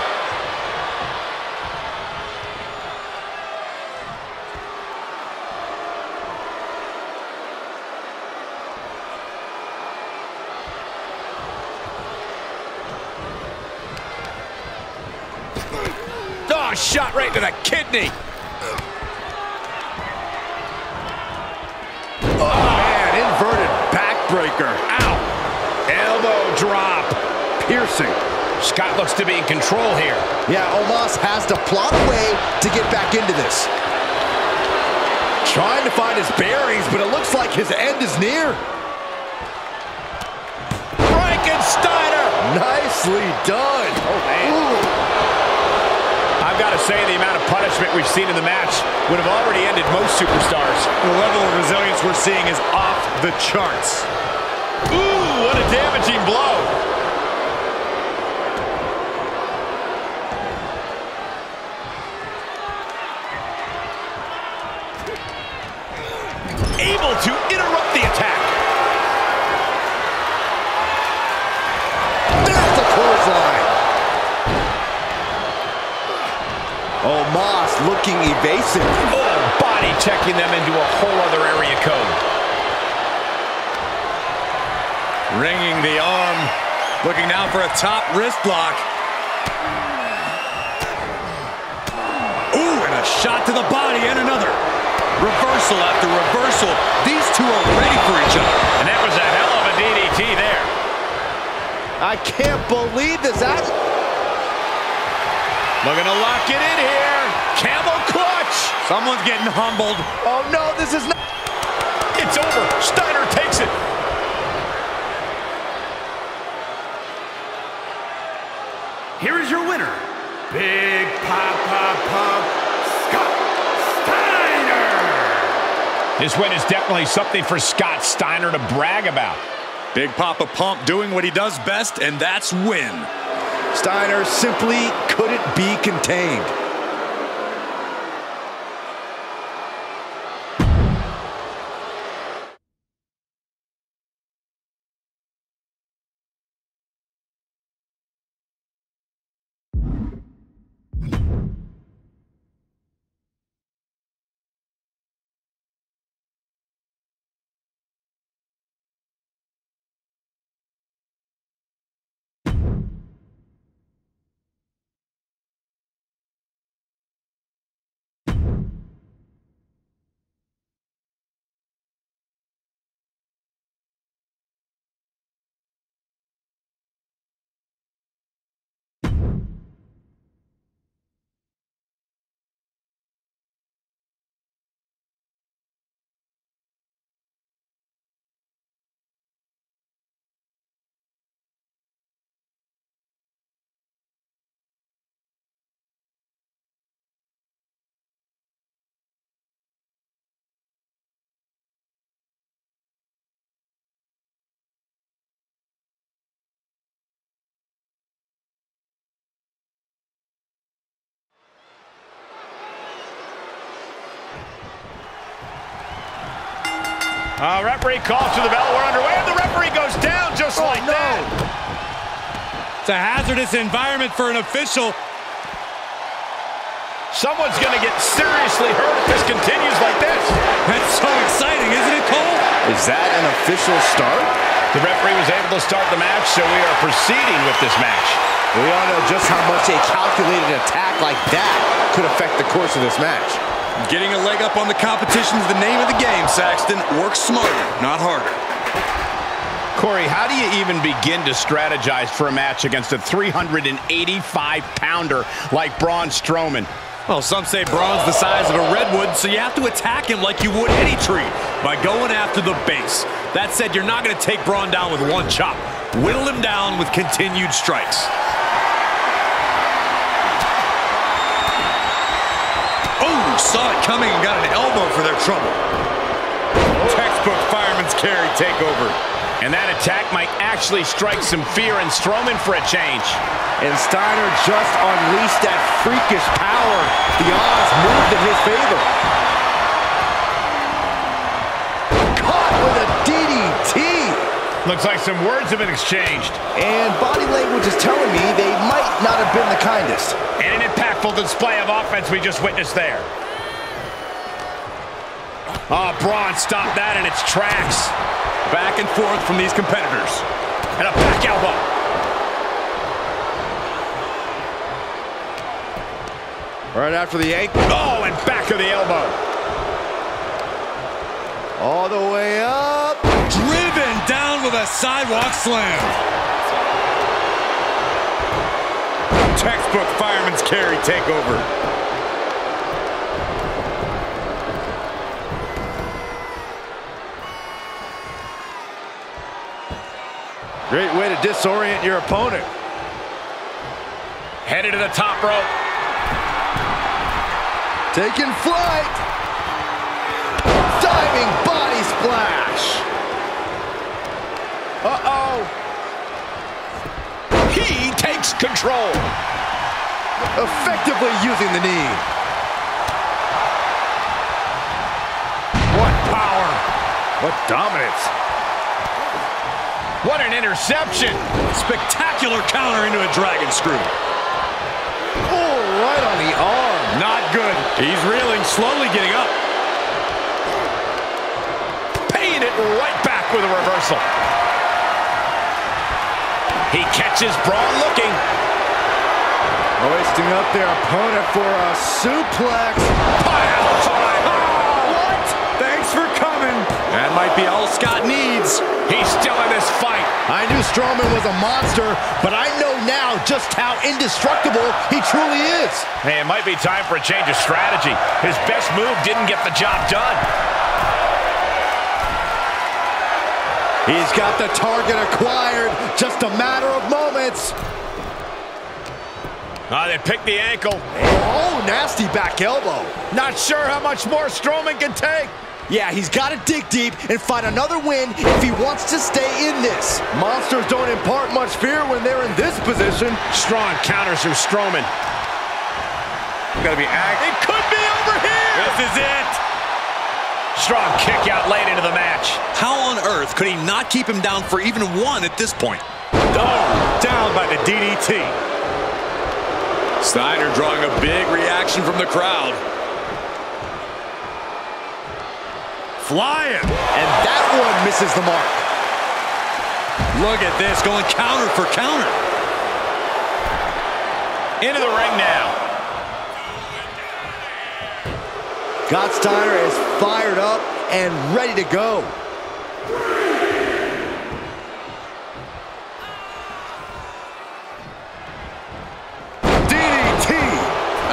shot right to the kidney. Oh, man, inverted backbreaker. Ow. Elbow drop. Piercing. Scott looks to be in control here. Yeah, Omos has to plot a way to get back into this. Trying to find his bearings, but it looks like his end is near. Steiner! Nicely done. Oh, man. Ooh. I've got to say, the amount of punishment we've seen in the match would have already ended most superstars. The level of resilience we're seeing is off the charts. Ooh, what a damaging blow. Able to interrupt the attack. Omos looking evasive. Oh, body checking them into a whole other area code. Ringing the arm. Looking now for a top wrist block. Ooh, and a shot to the body and another. Reversal after reversal. These two are ready for each other. And that was a hell of a DDT there. I can't believe this. Looking to lock it in here. Camel clutch. Someone's getting humbled. Oh, no, this is not. It's over. Steiner takes it. Here is your winner, Big Papa Pump, Scott Steiner. This win is definitely something for Scott Steiner to brag about. Big Papa Pump doing what he does best, and that's win. Steiner simply couldn't be contained. Referee calls to the bell. We're underway, and the referee goes down just like that. It's a hazardous environment for an official. Someone's going to get seriously hurt if this continues like this. That's so exciting, isn't it, Cole? Is that an official start? The referee was able to start the match, so we are proceeding with this match. We all know just how much a calculated attack like that could affect the course of this match. Getting a leg up on the competition is the name of the game, Saxton. Work smarter, not harder. Corey, how do you even begin to strategize for a match against a 385-pounder like Braun Strowman? Well, some say Braun's the size of a redwood, so you have to attack him like you would any tree, by going after the base. That said, you're not going to take Braun down with one chop. Whittle him down with continued strikes. Oh, saw it coming and got an elbow for their trouble. Textbook fireman's carry takeover. And that attack might actually strike some fear in Strowman for a change. And Steiner just unleashed that freakish power. The odds moved in his favor. Caught with a DDT. Looks like some words have been exchanged. And body language is telling me they might not have been the kindest. And an impactful display of offense we just witnessed there. Oh, Braun stopped that in its tracks. Back and forth from these competitors. And a back elbow. Right after the ankle. Oh, and back of the elbow. All the way up. Driven down with a sidewalk slam. Textbook fireman's carry takeover. Great way to disorient your opponent. Headed to the top rope. Taking flight. Diving body splash. Uh-oh. He takes control. Effectively using the knee. What power. What dominance. What an interception. Spectacular counter into a dragon screw. Oh, right on the arm. Not good. He's reeling, slowly getting up. Paying it right back with a reversal. He catches Braun looking. Hoisting up their opponent for a suplex. Pile driver. What? Thanks for coming. That might be all Scott needs. He's still in this fight. I knew Strowman was a monster, but I know now just how indestructible he truly is. Hey, it might be time for a change of strategy. His best move didn't get the job done. He's got the target acquired. Just a matter of moments. They picked the ankle. Oh, nasty back elbow. Not sure how much more Strowman can take. Yeah, he's got to dig deep and find another win if he wants to stay in this. Monsters don't impart much fear when they're in this position. Strong counters from Strowman. Gotta be active. It could be over here. This is it. Strong kick out late into the match. How on earth could he not keep him down for even one at this point? Oh, down by the DDT. Steiner drawing a big reaction from the crowd. Flying. And that one misses the mark. Look at this, going counter for counter. Into the ring now. Scott Steiner is fired up and ready to go. DDT.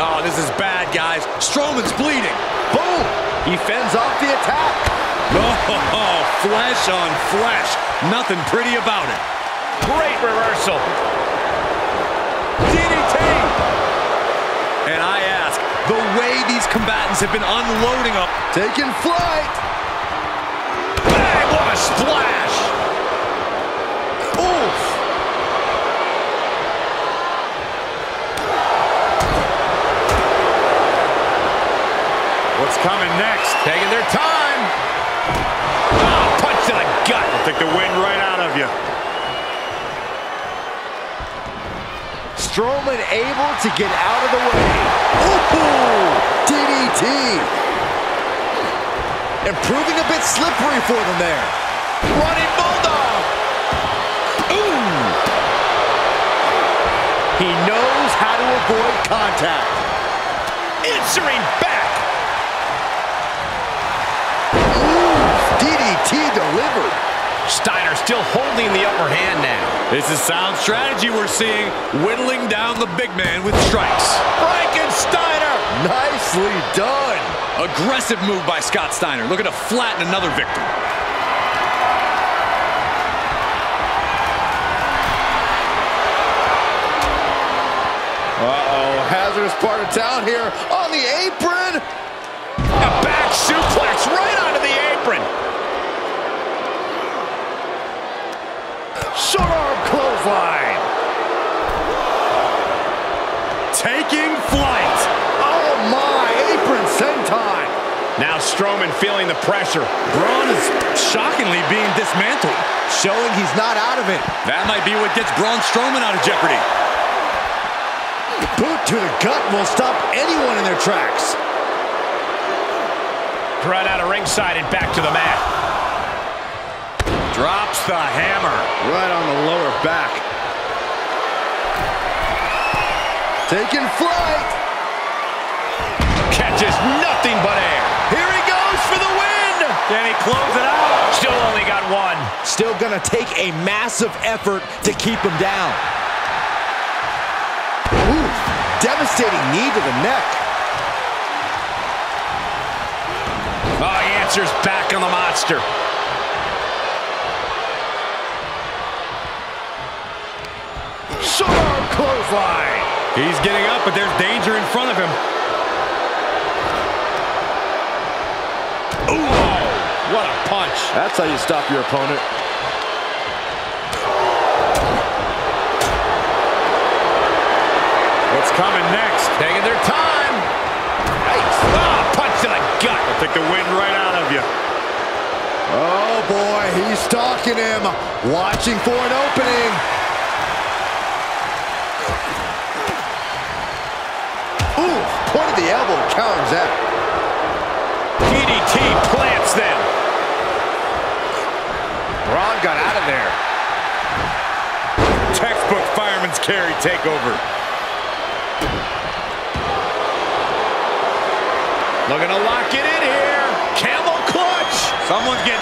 Oh, this is bad, guys. Strowman's bleeding. Boom! He fends off the attack. Oh, flesh on flesh. Nothing pretty about it. Great reversal. DDT. And I ask, the way these combatants have been unloading up. Taking flight. Bang, what a splash. Oof. What's coming next? Taking their time. Oh, punch to the gut. I'll take the wind right out of you. Strowman able to get out of the way. Ooh, DDT. And proving a bit slippery for them there. Running Bulldog. Ooh. He knows how to avoid contact. Answering back. Ooh, DDT delivered. Steiner still holding the upper hand now. This is sound strategy we're seeing, whittling down the big man with strikes. Frankensteiner! Nicely done. Aggressive move by Scott Steiner, looking to flatten another victim. Uh-oh, hazardous part of town here on the apron. A back suplex right onto the apron. Short arm clothesline. Taking flight. Oh my, apron senton. Now Strowman feeling the pressure. Braun is shockingly being dismantled. Showing he's not out of it. That might be what gets Braun Strowman out of jeopardy. Boot to the gut will stop anyone in their tracks. Right out of ringside and back to the mat. Drops the hammer. Right on the lower back. Taking flight. just nothing but air. Here he goes for the win! Can he close it out? Still only got one. Still gonna take a massive effort to keep him down. Ooh, devastating knee to the neck. Oh, he answers back on the monster. Short clothesline. He's getting up, but there's danger in front of him. Ooh, what a punch. That's how you stop your opponent. What's coming next? Taking their time. Nice. Oh, punch to the gut. I'll take the wind right out of you. Oh boy, he's stalking him, watching for an opening. Ooh, point of the elbow counters that. DDT plants them. Braun got out of there. Textbook fireman's carry takeover. Looking to lock it in here. Camel clutch. Someone's getting...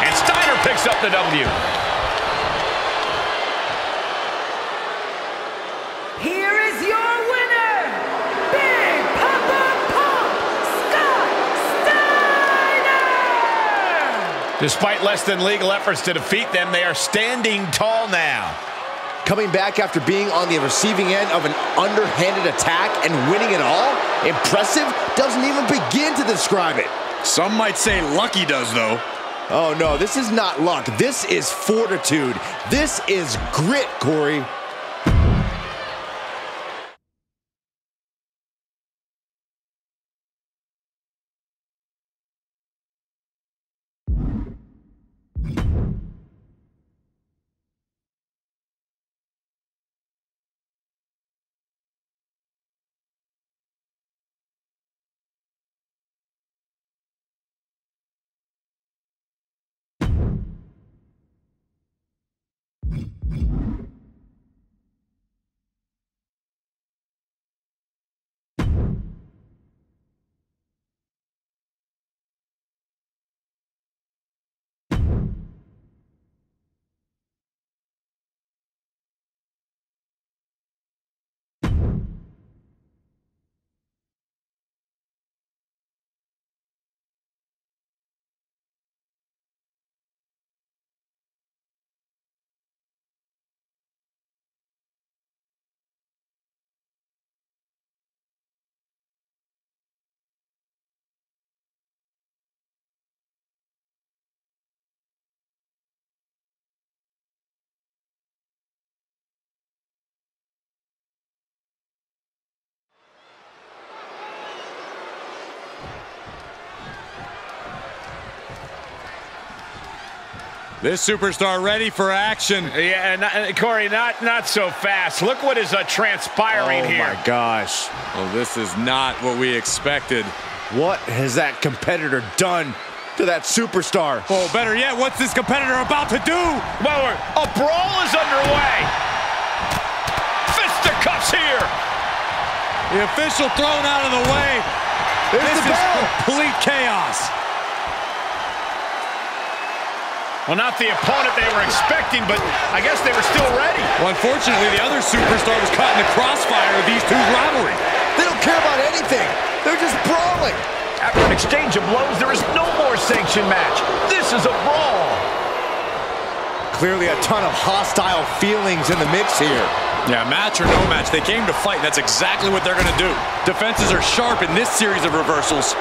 And Steiner picks up the W. Here is your winner, Big Papa Pump, Scott Steiner! Despite less than legal efforts to defeat them, they are standing tall now. Coming back after being on the receiving end of an underhanded attack and winning it all? Impressive doesn't even begin to describe it. Some might say lucky does, though. Oh no, this is not luck. This is fortitude. This is grit, Corey. This superstar ready for action. Yeah, Corey, not so fast. Look what is transpiring here. Oh my gosh. Well, this is not what we expected. What has that competitor done to that superstar? Oh, better yet, what's this competitor about to do? Well, a brawl is underway. Fisticuffs here. The official thrown out of the way. There's This the is bell. complete chaos. Well, not the opponent they were expecting, but I guess they were still ready. Well, unfortunately, the other superstar was caught in the crossfire of these two's rivalry. They don't care about anything. They're just brawling. After an exchange of blows, there is no more sanctioned match. This is a brawl. Clearly a ton of hostile feelings in the mix here. Yeah, match or no match, they came to fight, and that's exactly what they're going to do. Defenses are sharp in this series of reversals.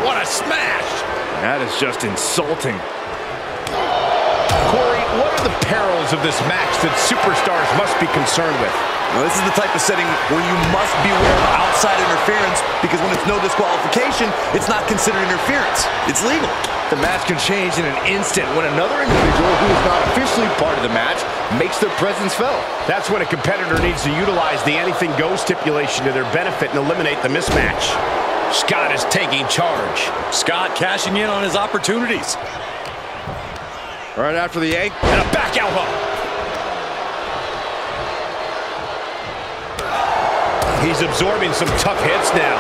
What a smash. That is just insulting. Corey, what are the perils of this match that superstars must be concerned with? Now, this is the type of setting where you must beware of outside interference, because when it's no disqualification, it's not considered interference. It's legal. The match can change in an instant when another individual who is not officially part of the match makes their presence felt. That's when a competitor needs to utilize the anything goes stipulation to their benefit and eliminate the mismatch. Scott is taking charge. Scott cashing in on his opportunities. Right after the ankle. And a back elbow. He he's absorbing some tough hits now.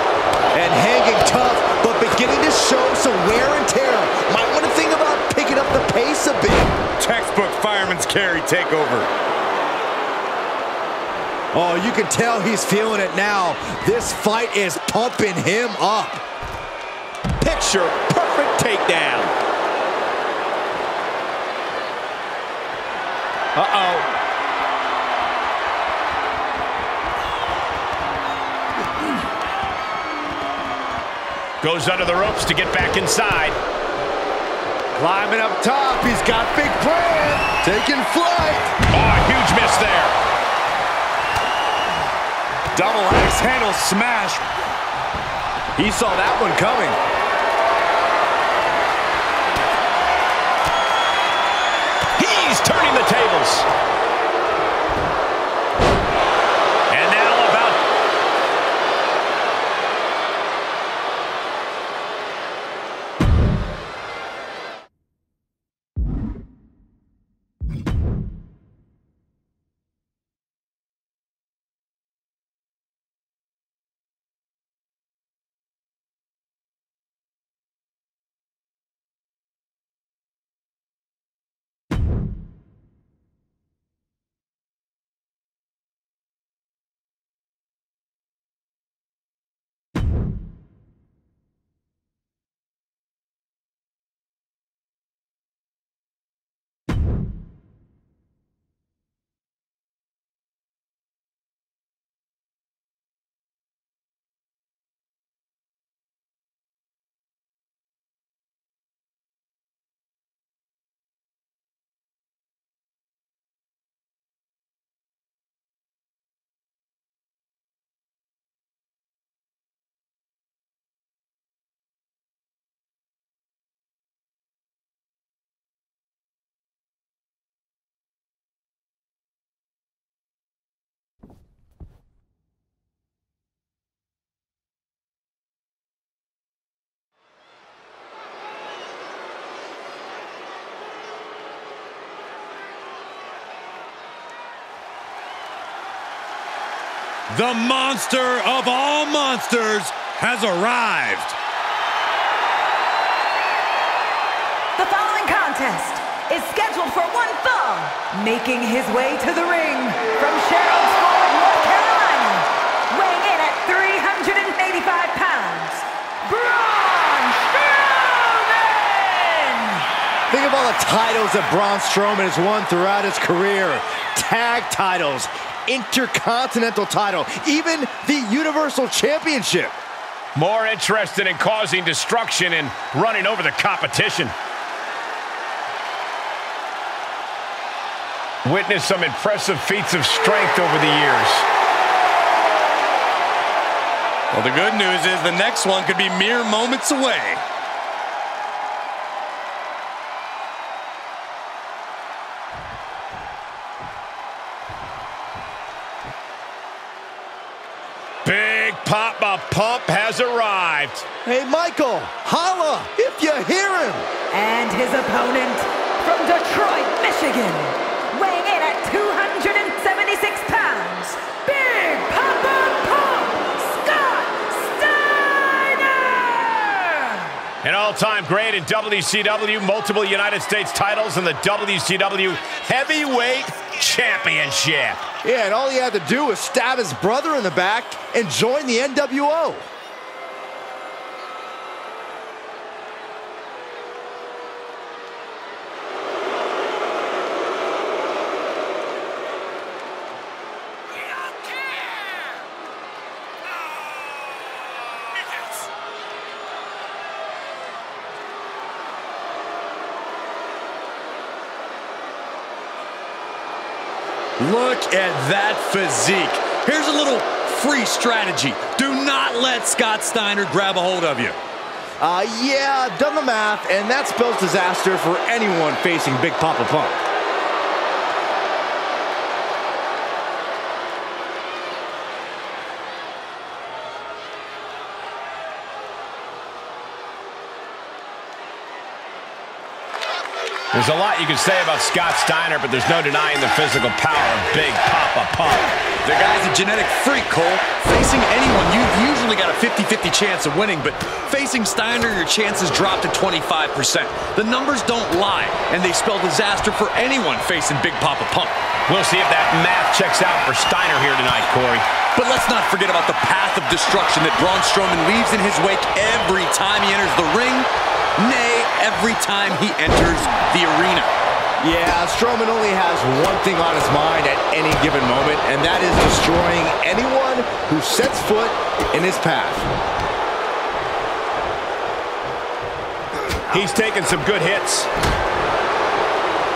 And hanging tough, but beginning to show some wear and tear. Might want to think about picking up the pace a bit. Textbook fireman's carry takeover. Oh, you can tell he's feeling it now. This fight is pumping him up. Picture perfect takedown. Uh-oh. Goes under the ropes to get back inside. Climbing up top, he's got big plan. Taking flight. Oh, a huge miss there. Double axe handle smash. He saw that one coming. He's turning the tables. And now about... The monster of all monsters has arrived. The following contest is scheduled for one fall. Making his way to the ring from Charlottesville, North Carolina, weighing in at 385 pounds, Braun Strowman! Think of all the titles that Braun Strowman has won throughout his career. Tag titles, Intercontinental title, even the Universal Championship. More interested in causing destruction and running over the competition. Witnessed some impressive feats of strength over the years. Well, the good news is the next one could be mere moments away. Big Papa Pump has arrived. Hey, Michael, holla if you hear him. And his opponent from Detroit, Michigan, weighing in at 276 pounds, Big Papa Pump, Scott Steiner! An all-time great in WCW, multiple United States titles, and the WCW Heavyweight Championship. Yeah, and all he had to do was stab his brother in the back and join the NWO. Look at that physique. Here's a little free strategy. Do not let Scott Steiner grab a hold of you. Yeah, done the math, and that spells disaster for anyone facing Big Papa Pump. There's a lot you can say about Scott Steiner, but there's no denying the physical power of Big Papa Pump. The guy's a genetic freak, Cole. Facing anyone, you've usually got a 50-50 chance of winning, but facing Steiner, your chances drop to 25%. The numbers don't lie, and they spell disaster for anyone facing Big Papa Pump. We'll see if that math checks out for Steiner here tonight, Corey. But let's not forget about the path of destruction that Braun Strowman leaves in his wake every time he enters the ring. Nay, every time he enters the arena. Yeah, Strowman only has one thing on his mind at any given moment, and that is destroying anyone who sets foot in his path. He's taking some good hits.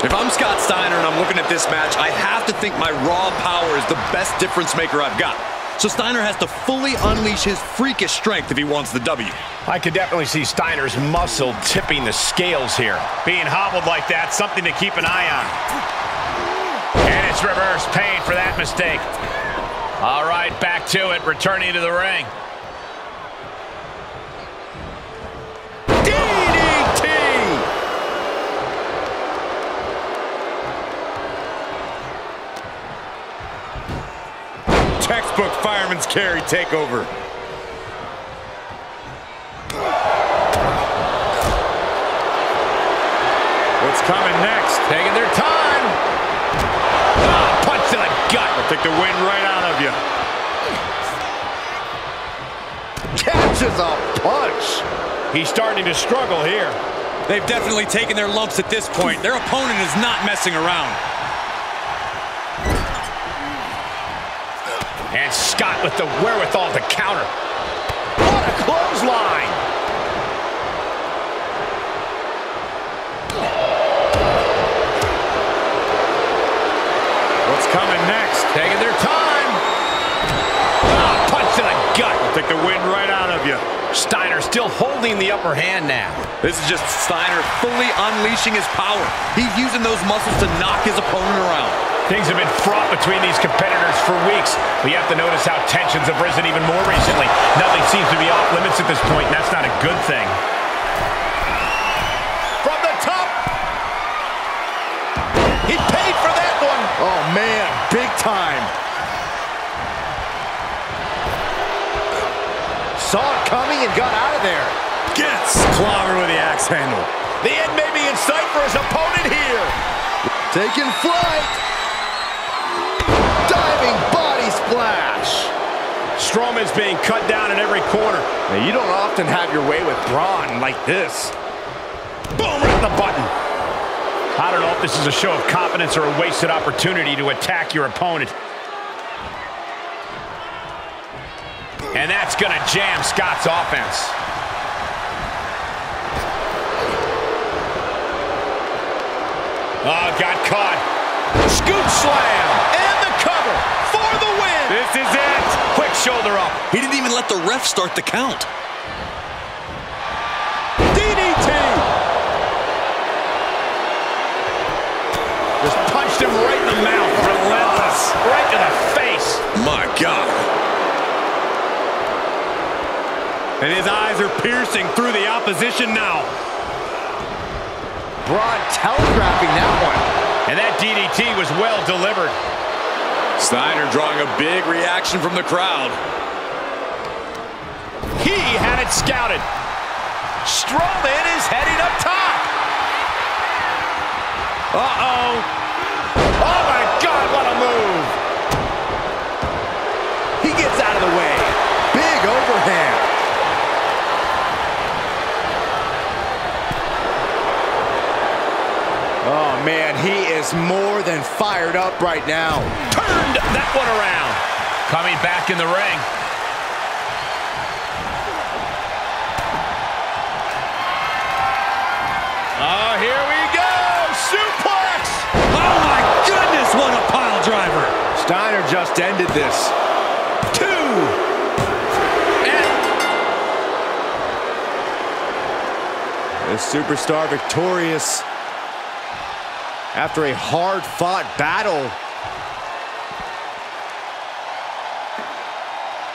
If I'm Scott Steiner and I'm looking at this match, I have to think my raw power is the best difference maker I've got. So Steiner has to fully unleash his freakish strength if he wants the W. I could definitely see Steiner's muscle tipping the scales here. Being hobbled like that, something to keep an eye on. And it's reverse pain for that mistake. All right, back to it, returning to the ring. DDT! Textbook fireman's carry takeover. What's coming next? Taking their time. Oh, punch to the gut. Will take the wind right out of you. Catches a punch. He's starting to struggle here. They've definitely taken their lumps at this point. Their opponent is not messing around. And Scott with the wherewithal to counter. What a clothesline! What's coming next? Taking their time. Oh, punch to the gut. Will take the wind right out of you. Steiner still holding the upper hand now. This is just Steiner fully unleashing his power. He's using those muscles to knock his opponent around. Things have been fraught between these competitors for weeks. But you have to notice how tensions have risen even more recently. Nothing seems to be off limits at this point, and that's not a good thing. From the top. He paid for that one. Oh, man, big time. Saw it coming and got out of there. Gets clobbered with the axe handle. The end may be in sight for his opponent here. Taking flight. Diving body splash. Strowman's being cut down in every corner. Now, you don't often have your way with Braun like this. Boom, right in the button. I don't know if this is a show of confidence or a wasted opportunity to attack your opponent. And that's going to jam Scott's offense. Oh, got caught. Scoop slam. And the cover for the win. This is it. Quick shoulder up. He didn't even let the ref start the count. DDT. Just punched him right in the mouth. Relentless. Right to the face. My God. And his eyes are piercing through the opposition now. Braun telegraphing that one. And that DDT was well delivered. Steiner drawing a big reaction from the crowd. He had it scouted. Strowman is heading up top. Uh-oh. Oh, my God, what a move. He gets out of the way. Big overhand. Oh, man, he is more than fired up right now. Turned that one around. Coming back in the ring. Oh, here we go. Suplex. Oh, my goodness, what a pile driver. Steiner just ended this. 2. The superstar victorious after a hard-fought battle.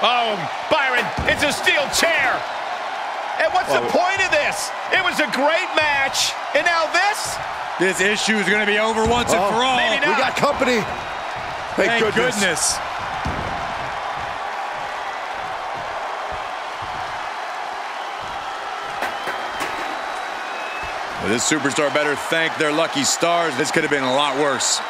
Oh, Byron, it's a steel chair. And what's the point of this? It was a great match, and now this? This issue is going to be over once and for all. Maybe not. We got company. Thank goodness. Well, this superstar better thank their lucky stars. This could have been a lot worse.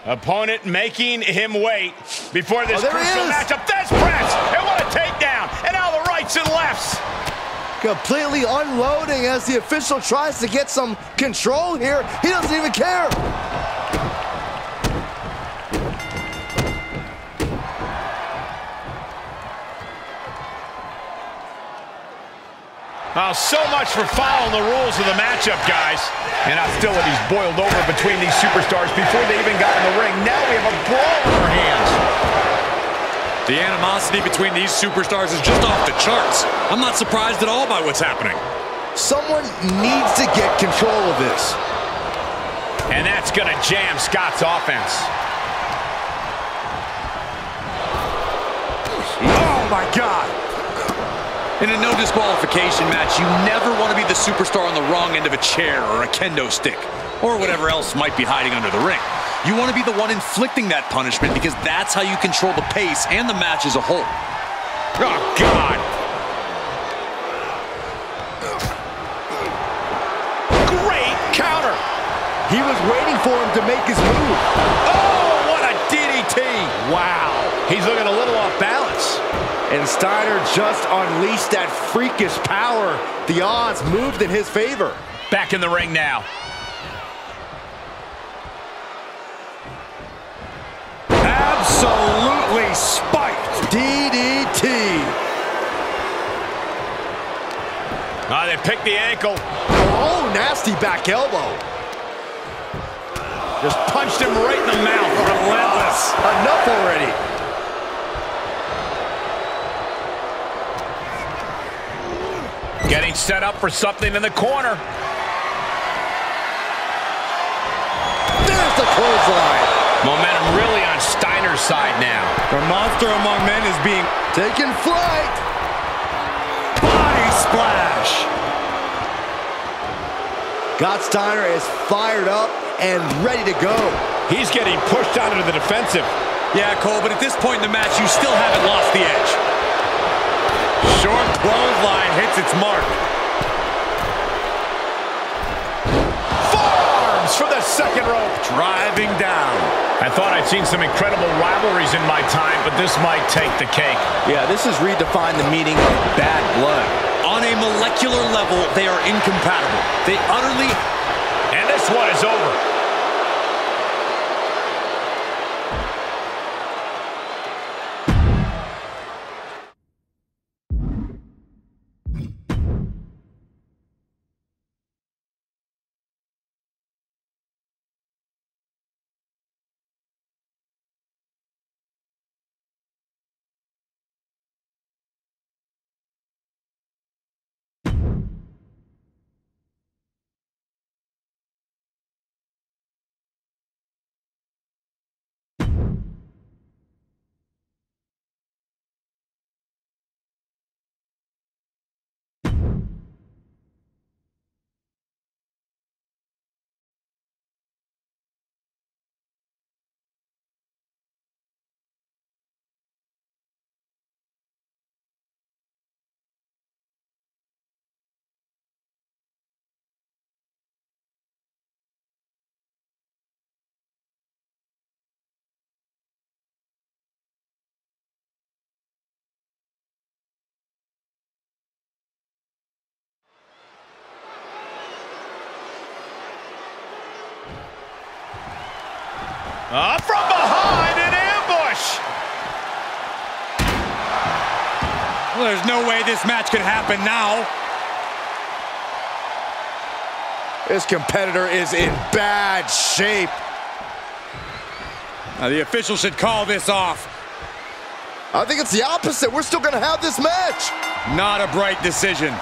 Opponent making him wait before this crucial matchup. That's press, and what a takedown, and now the rights and lefts. Completely unloading as the official tries to get some control here. He doesn't even care. Oh, so much for following the rules of the matchup, guys. And hostility's boiled over between these superstars before they even got in the ring. Now we have a brawl in our hands. The animosity between these superstars is just off the charts. I'm not surprised at all by what's happening. Someone needs to get control of this. And that's going to jam Scott's offense. Oh, my God. In a no disqualification match, you never want to be the superstar on the wrong end of a chair or a kendo stick, or whatever else might be hiding under the ring. You want to be the one inflicting that punishment because that's how you control the pace and the match as a whole. Oh, God. Great counter. He was waiting for him to make his move. Oh, what a DDT. Wow. He's looking a little off balance. And Steiner just unleashed that freakish power. The odds moved in his favor. Back in the ring now. Absolutely spiked. DDT. They picked the ankle. Oh, nasty back elbow. Just punched him right in the mouth. Relentless. Enough already. Getting set up for something in the corner. There's the clothesline. Momentum really on Steiner's side now. The monster among men is being taken flight. Body splash. Scott Steiner is fired up and ready to go. He's getting pushed onto the defensive. Yeah, Cole, but at this point in the match, you still haven't lost the edge. Short clothesline hits its mark. Forearms for the second rope. Driving down. I thought I'd seen some incredible rivalries in my time, but this might take the cake. Yeah, this has redefined the meaning of bad blood. On a molecular level, they are incompatible. They utterly... And this one is over. From behind, an ambush. Well, there's no way this match could happen now. This competitor is in bad shape. The official should call this off. I think it's the opposite. We're still going to have this match. Not a bright decision.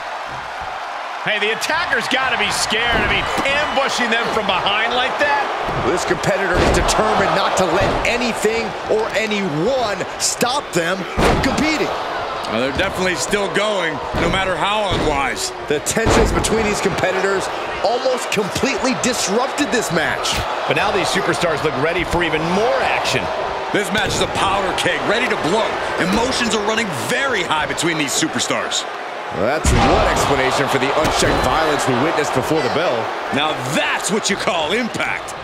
Hey, the attacker's got to be scared. I mean, ambushing them from behind like that. This competitor is determined not to let anything or anyone stop them from competing. They're definitely still going, no matter how unwise. The tensions between these competitors almost completely disrupted this match. But now these superstars look ready for even more action. This match is a powder keg, ready to blow. Emotions are running very high between these superstars. Well, that's one explanation for the unchecked violence we witnessed before the bell. Now that's what you call impact.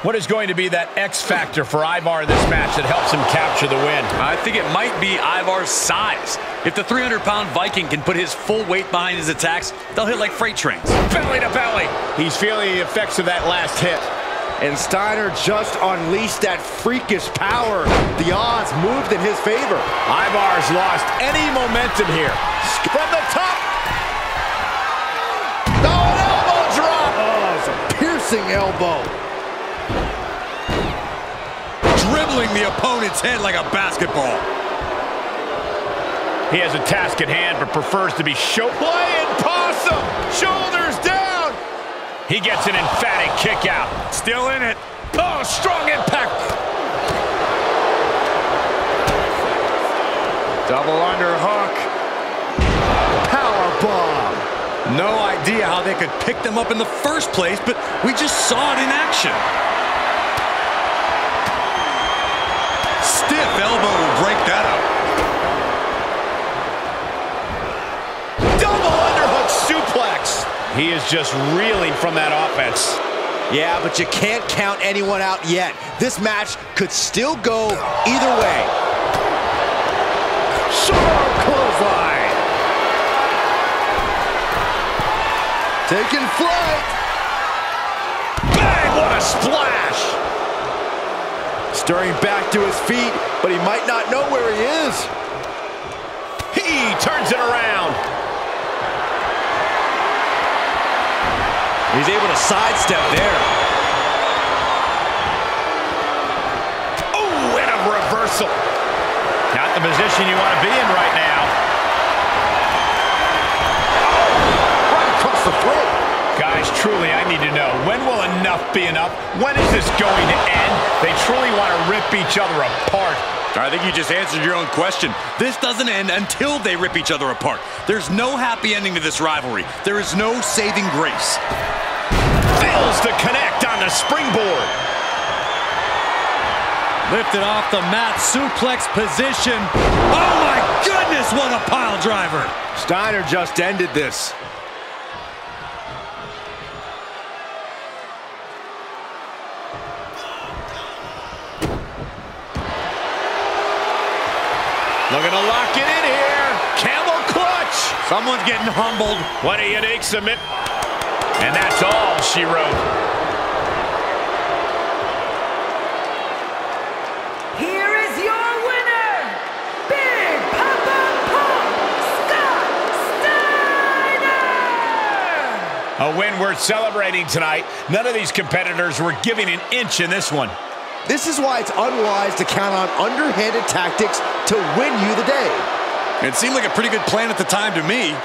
What is going to be that X factor for Ivar in this match that helps him capture the win? I think it might be Ivar's size. If the 300-pound Viking can put his full weight behind his attacks, they'll hit like freight trains. Belly to belly. He's feeling the effects of that last hit. And Steiner just unleashed that freakish power. The odds moved in his favor. Ivar's lost any momentum here. From the top. Oh, an elbow drop. Oh, it's a piercing elbow. Dribbling the opponent's head like a basketball. He has a task at hand, but prefers to be playing possum. Shoulders down. He gets an emphatic kick out. Still in it. Oh, strong impact. Double underhook. Power bomb. No idea how they could pick them up in the first place, but we just saw it in action. Stiff elbow will break that up. Double underhook suplex. He is just reeling from that offense. Yeah, but you can't count anyone out yet. This match could still go either way. Sharp clothesline. Taking flight. Bang, what a splash. Stirring back to his feet, but he might not know where he is. He turns it around. He's able to sidestep there. Oh, and a reversal. Not the position you want to be in right now. Oh, right across the throat. Guys, truly, I need to know, when will enough be enough? When is this going to end? They truly want to rip each other apart. I think you just answered your own question. This doesn't end until they rip each other apart. There's no happy ending to this rivalry. There is no saving grace. Fails to connect on the springboard. Lifted off the mat, suplex position. Oh my goodness, what a pile driver. Steiner just ended this. Looking to lock it in here. Camel clutch. Someone's getting humbled. What a unique submit. And that's all she wrote. Here is your winner, Big Papa Pump, Scott Steiner! A win worth celebrating tonight. None of these competitors were giving an inch in this one. This is why it's unwise to count on underhanded tactics to win you the day. It seemed like a pretty good plan at the time to me.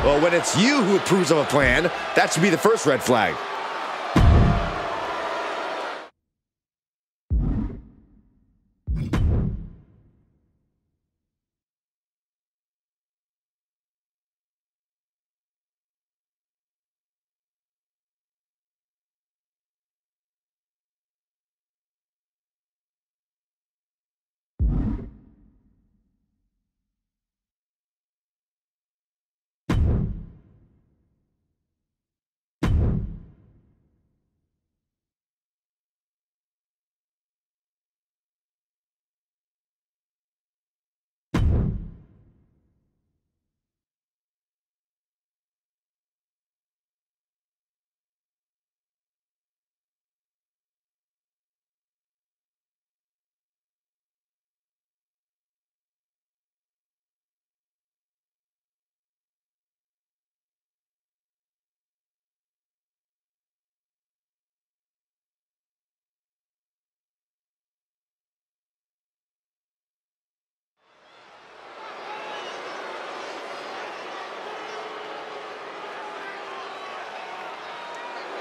Well, when it's you who approves of a plan, that should be the first red flag.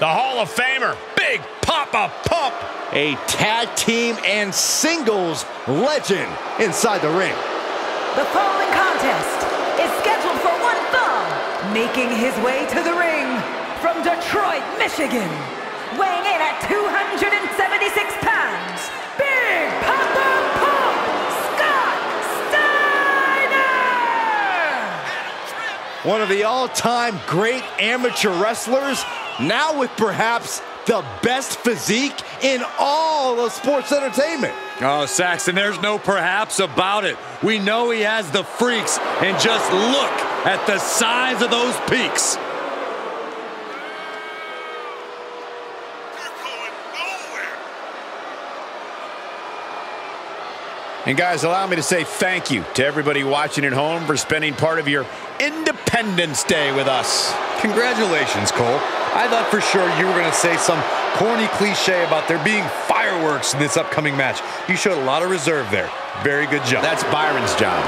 The Hall of Famer, Big Papa Pump. A tag team and singles legend inside the ring. The following contest is scheduled for one fall, making his way to the ring from Detroit, Michigan, weighing in at 276 pounds, Big Papa Pump, Scott Steiner! One of the all-time great amateur wrestlers, now with perhaps the best physique in all of sports entertainment. Oh, Saxton, there's no perhaps about it. We know he has the freaks, and just look at the size of those peaks. And guys, allow me to say thank you to everybody watching at home for spending part of your Independence Day with us. Congratulations, Cole. I thought for sure you were going to say some corny cliche about there being fireworks in this upcoming match. You showed a lot of reserve there. Very good job. That's Byron's job.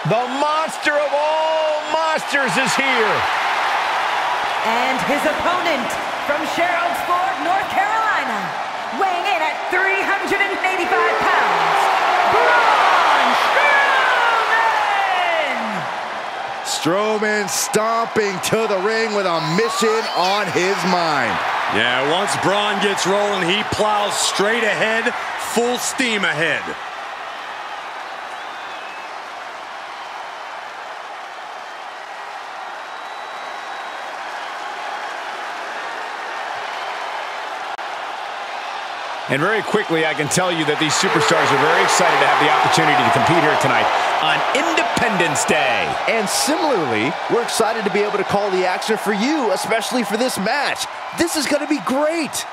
The monster of all monsters is here. And his opponent from Sherrodsport, North Carolina, weighing in at 385 pounds, Braun Strowman! Strowman stomping to the ring with a mission on his mind. Yeah, once Braun gets rolling, he plows straight ahead, full steam ahead. And very quickly, I can tell you that these superstars are very excited to have the opportunity to compete here tonight on Independence Day. And similarly, we're excited to be able to call the action for you, especially for this match. This is going to be great.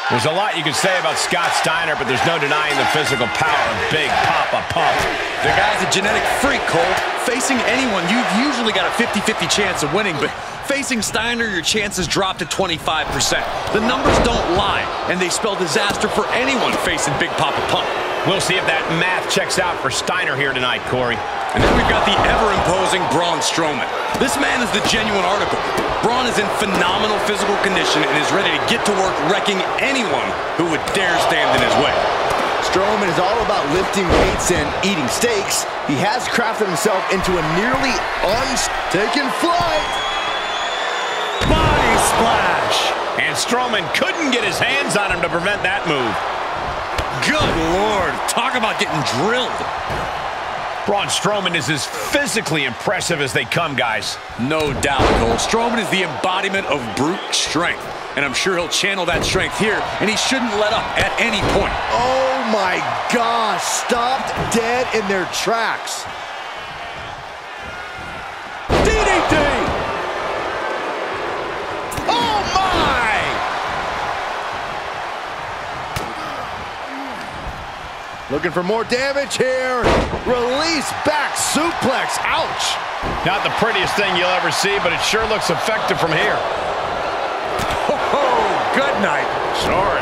There's a lot you can say about Scott Steiner, but there's no denying the physical power of Big Papa Pump. The guy's a genetic freak, Cole. Facing anyone, you've usually got a 50-50 chance of winning, but facing Steiner, your chances drop to 25%. The numbers don't lie, and they spell disaster for anyone facing Big Papa Pump. We'll see if that math checks out for Steiner here tonight, Corey. And then we've got the ever-imposing Braun Strowman. This man is the genuine article. Braun is in phenomenal physical condition and is ready to get to work wrecking anyone who would dare stand in his way. Strowman is all about lifting weights and eating steaks. He has crafted himself into a nearly untaken flight. Body splash! And Strowman couldn't get his hands on him to prevent that move. Good Lord, talk about getting drilled. Braun Strowman is as physically impressive as they come, guys. No doubt, Cole. Strowman is the embodiment of brute strength. And I'm sure he'll channel that strength here, and he shouldn't let up at any point. Oh my gosh, stopped dead in their tracks. DDT! Oh my! Looking for more damage here. Release back suplex. Ouch. Not the prettiest thing you'll ever see, but it sure looks effective from here. Oh, good night. Sorry.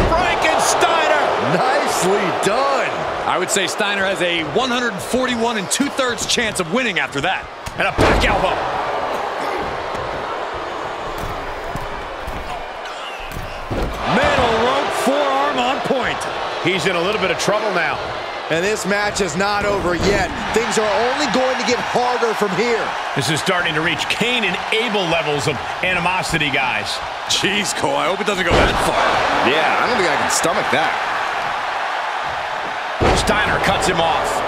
Frankensteiner! Nicely done. I would say Steiner has a 141 2/3 chance of winning after that. And a back elbow. Middle rope forearm on point. He's in a little bit of trouble now. And this match is not over yet. Things are only going to get harder from here. This is starting to reach Cain and Abel levels of animosity, guys. Jeez, Cole, I hope it doesn't go that far. Yeah, I don't think I can stomach that. Steiner cuts him off.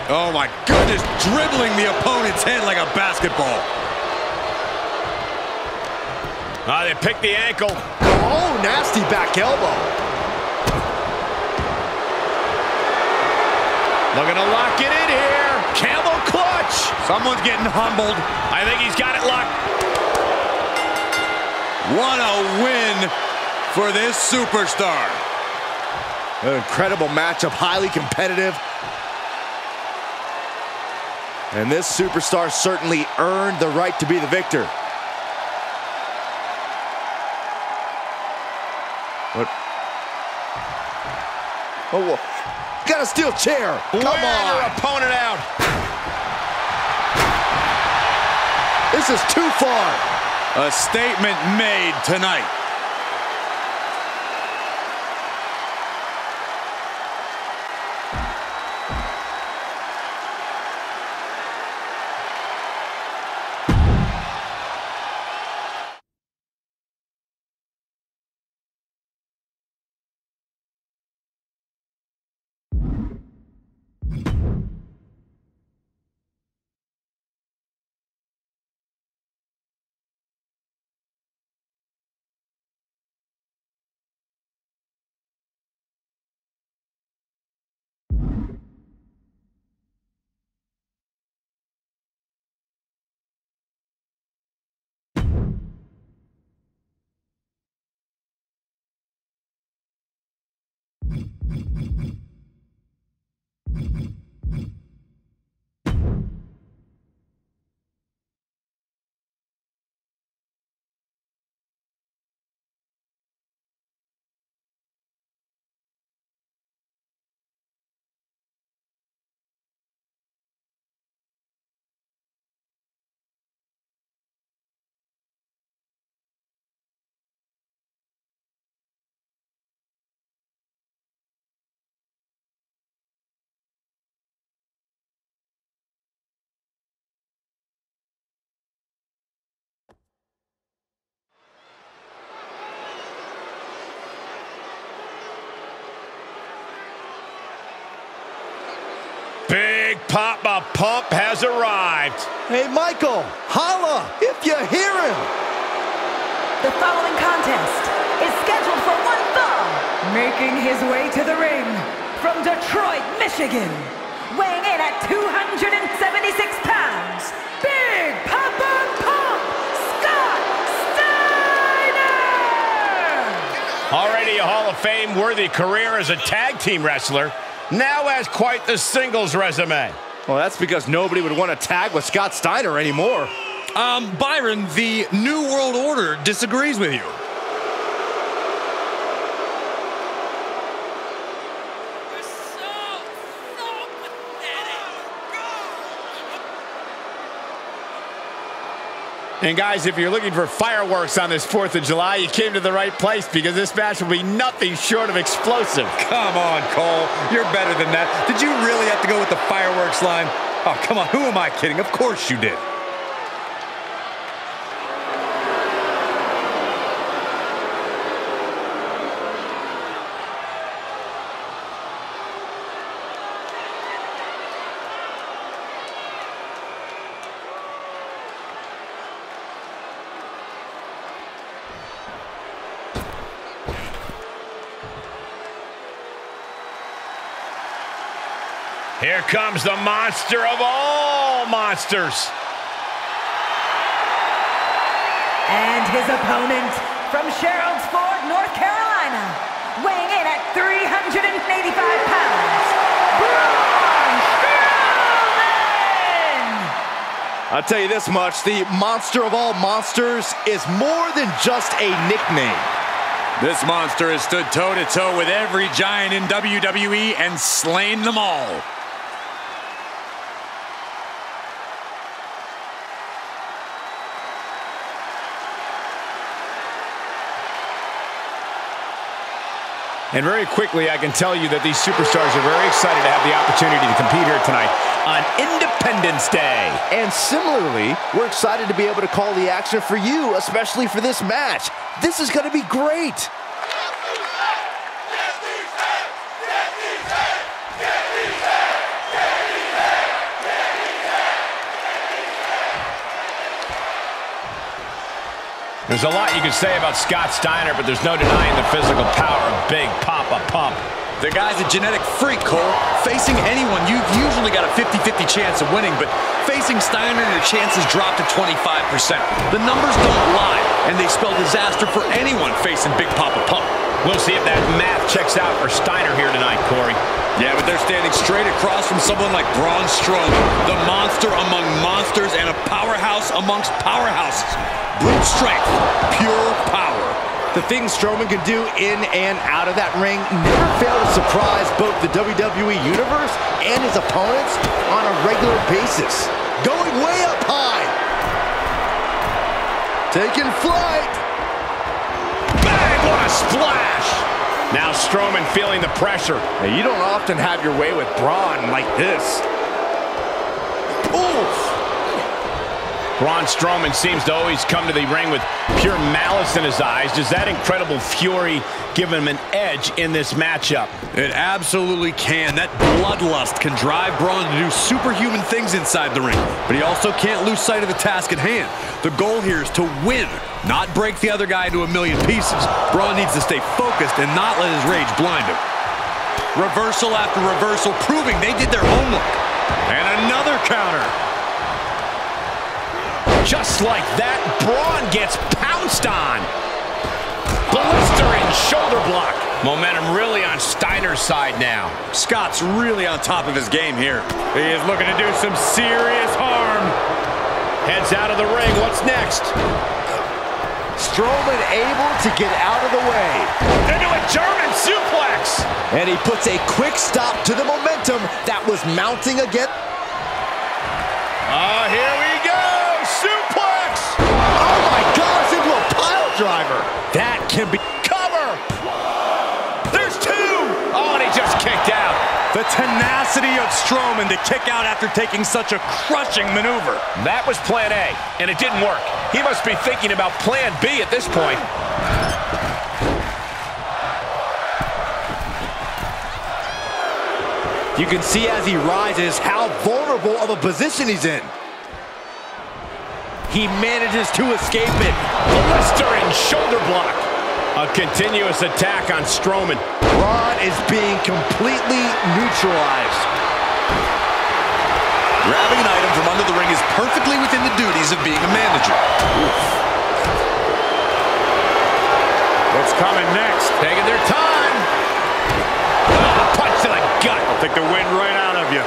Oh my goodness, dribbling the opponent's head like a basketball. They picked the ankle. Oh, nasty back elbow. Looking to lock it in here. Camel clutch. Someone's getting humbled. I think he's got it locked. What a win for this superstar. An incredible matchup, highly competitive. And this superstar certainly earned the right to be the victor. What? Oh, got a steel chair. Come on. Your opponent out. This is too far. A statement made tonight. Big Papa Pump has arrived. Hey, Michael, holla if you hear him. The following contest is scheduled for one fall. Making his way to the ring from Detroit, Michigan, weighing in at 276 pounds, Big Papa Pump, Scott Steiner! Already a Hall of Fame-worthy career as a tag team wrestler, now has quite the singles resume. Well, that's because nobody would want to tag with Scott Steiner anymore. Byron, the New World Order disagrees with you. And guys, if you're looking for fireworks on this 4th of July, you came to the right place because this match will be nothing short of explosive. Come on, Cole. You're better than that. Did you really have to go with the fireworks line? Oh, come on. Who am I kidding? Of course you did. Here comes the monster of all monsters. And his opponent from Sherrod's Ford, North Carolina, weighing in at 385 pounds, Braun Strowman! I'll tell you this much, the monster of all monsters is more than just a nickname. This monster has stood toe-to-toe with every giant in WWE and slain them all. And very quickly, I can tell you that these superstars are very excited to have the opportunity to compete here tonight on Independence Day. And similarly, we're excited to be able to call the action for you, especially for this match. This is going to be great. There's a lot you could say about Scott Steiner, but there's no denying the physical power of Big Papa Pump. The guy's a genetic freak, Cole. Facing anyone, you've usually got a 50-50 chance of winning, but facing Steiner, your chances drop to 25%. The numbers don't lie, and they spell disaster for anyone facing Big Papa Pump. We'll see if that math checks out for Steiner here tonight, Corey. Yeah, but they're standing straight across from someone like Braun Strowman, the monster among monsters and a powerhouse amongst powerhouses. Brute strength, pure power. The things Strowman can do in and out of that ring never fail to surprise both the WWE Universe and his opponents on a regular basis. Going way up high. Taking flight. Bang! What a splash! Now Strowman feeling the pressure. Now, you don't often have your way with Braun like this. Oof! Braun Strowman seems to always come to the ring with pure malice in his eyes. Does that incredible fury give him an edge in this matchup? It absolutely can. That bloodlust can drive Braun to do superhuman things inside the ring, but he also can't lose sight of the task at hand. The goal here is to win, not break the other guy into a million pieces. Braun needs to stay focused and not let his rage blind him. Reversal after reversal, proving they did their homework. And another counter. Just like that, Braun gets pounced on. Blistering shoulder block. Momentum really on Steiner's side now. Scott's really on top of his game here. He is looking to do some serious harm. Heads out of the ring. What's next? Strowman able to get out of the way. Into a German suplex. And he puts a quick stop to the momentum that was mounting again. Here we go. Suplex. Oh my gosh, into a pile driver. That can be cover. There's two. Oh, and he just kicked out. The tenacity of Strowman to kick out after taking such a crushing maneuver. That was plan A, and it didn't work. He must be thinking about plan B at this point. You can see as he rises how vulnerable of a position he's in. He manages to escape it. Blistering shoulder block. A continuous attack on Strowman. Braun is being completely neutralized. Grabbing an item from under the ring is perfectly within the duties of being a manager. What's coming next? Taking their time. Punch to the gut. I'll take the wind right out of you.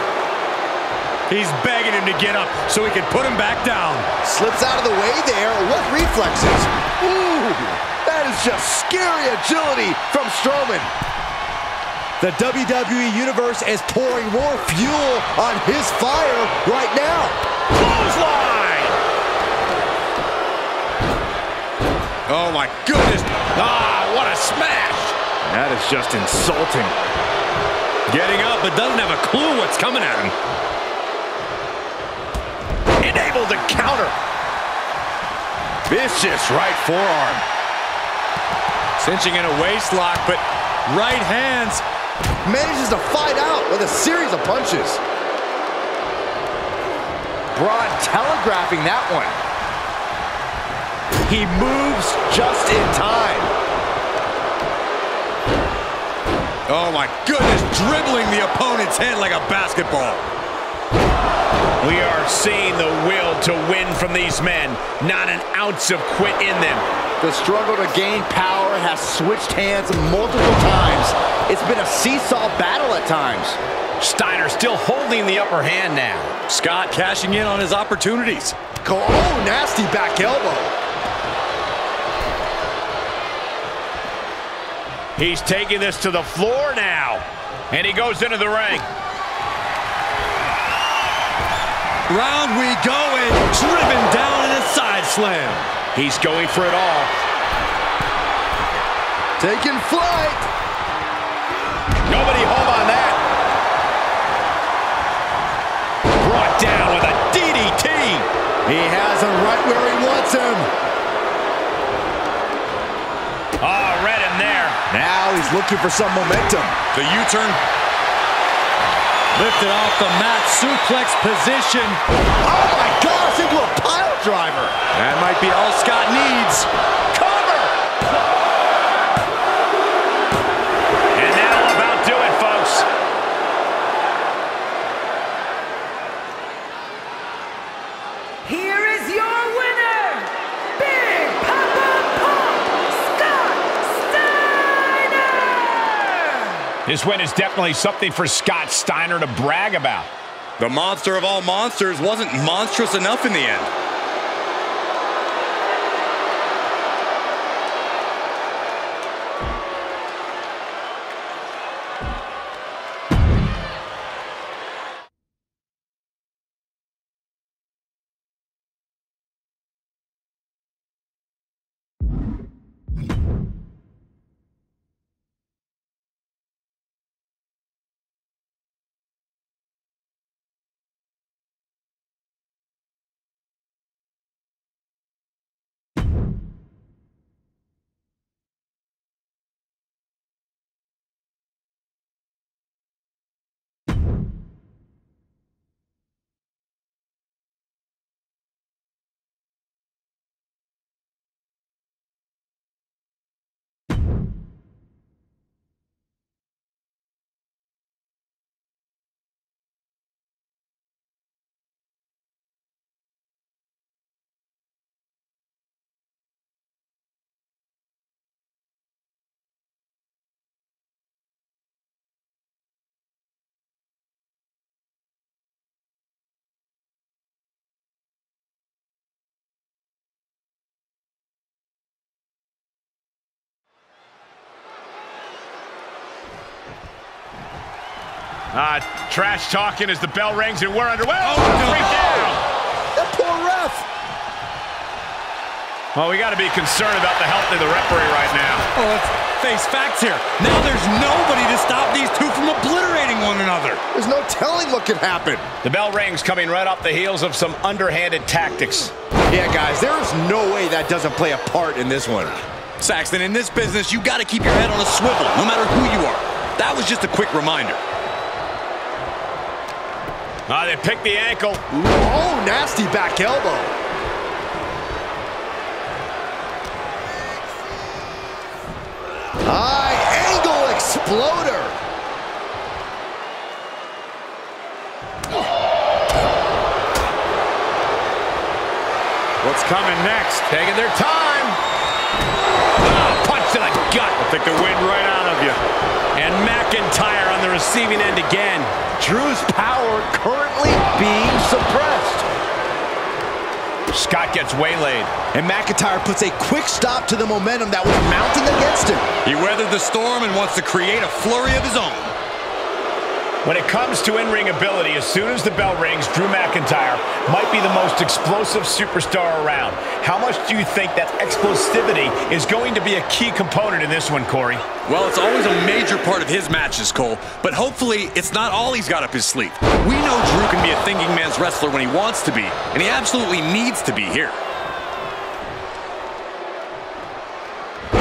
He's begging him to get up so he can put him back down. Slips out of the way there. What reflexes? Ooh, that is just scary agility from Strowman. The WWE Universe is pouring more fuel on his fire right now. Clothesline! Oh my goodness. What a smash! That is just insulting. Getting up, but doesn't have a clue what's coming at him. Able to counter. Vicious right forearm. Cinching in a waist lock, but right hands. Manages to fight out with a series of punches. Braun telegraphing that one. He moves just in time. Oh my goodness, dribbling the opponent's head like a basketball. We are seeing the will to win from these men. Not an ounce of quit in them. The struggle to gain power has switched hands multiple times. It's been a seesaw battle at times. Steiner still holding the upper hand now. Scott cashing in on his opportunities. Oh, nasty back elbow. He's taking this to the floor now. And he goes into the ring. Round we go, and driven down in a side slam. He's going for it all. Taking flight. Nobody home on that. Brought down with a DDT. He has him right where he wants him. Oh, read him there. Now he's looking for some momentum. The U-turn. Lifted off the mat, suplex position. Oh my gosh, into a pile driver. That might be all Scott needs. Cover! And that'll about do it, folks. Here is your winner, Big Papa Pump, Scott Steiner! This win is definitely something for Scott Steiner to brag about. The monster of all monsters wasn't monstrous enough in the end. Trash talking as the bell rings and we're underway. Oh, no. 3 down. That poor ref. Well, we got to be concerned about the health of the referee right now. Oh, let's face facts here. Now there's nobody to stop these two from obliterating one another. There's no telling what could happen. The bell rings coming right off the heels of some underhanded tactics. Yeah, guys, there is no way that doesn't play a part in this one. Saxton, in this business, you got to keep your head on a swivel, no matter who you are. That was just a quick reminder. They picked the ankle. Oh, nasty back elbow. High angle exploder. What's coming next? Taking their time. Oh, punch to the gut. Will take the wind right out of you. And McIntyre on the receiving end again. Drew's power currently being suppressed. Scott gets waylaid. And McIntyre puts a quick stop to the momentum that was mounting against him. He weathered the storm and wants to create a flurry of his own. When it comes to in-ring ability, as soon as the bell rings, Drew McIntyre might be the most explosive superstar around. How much do you think that explosivity is going to be a key component in this one, Corey? Well, it's always a major part of his matches, Cole, but hopefully it's not all he's got up his sleeve. We know Drew can be a thinking man's wrestler when he wants to be, and he absolutely needs to be here.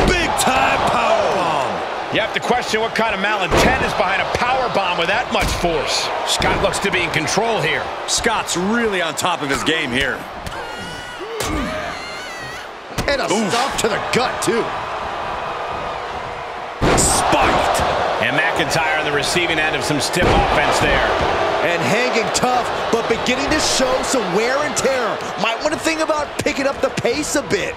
Big time powerbomb. You have to question what kind of malintent is behind a powerbomb with that much force. Scott looks to be in control here. Scott's really on top of his game here. And a stop to the gut, too. Spiked. And McIntyre on the receiving end of some stiff offense there. And hanging tough, but beginning to show some wear and tear. Might want to think about picking up the pace a bit.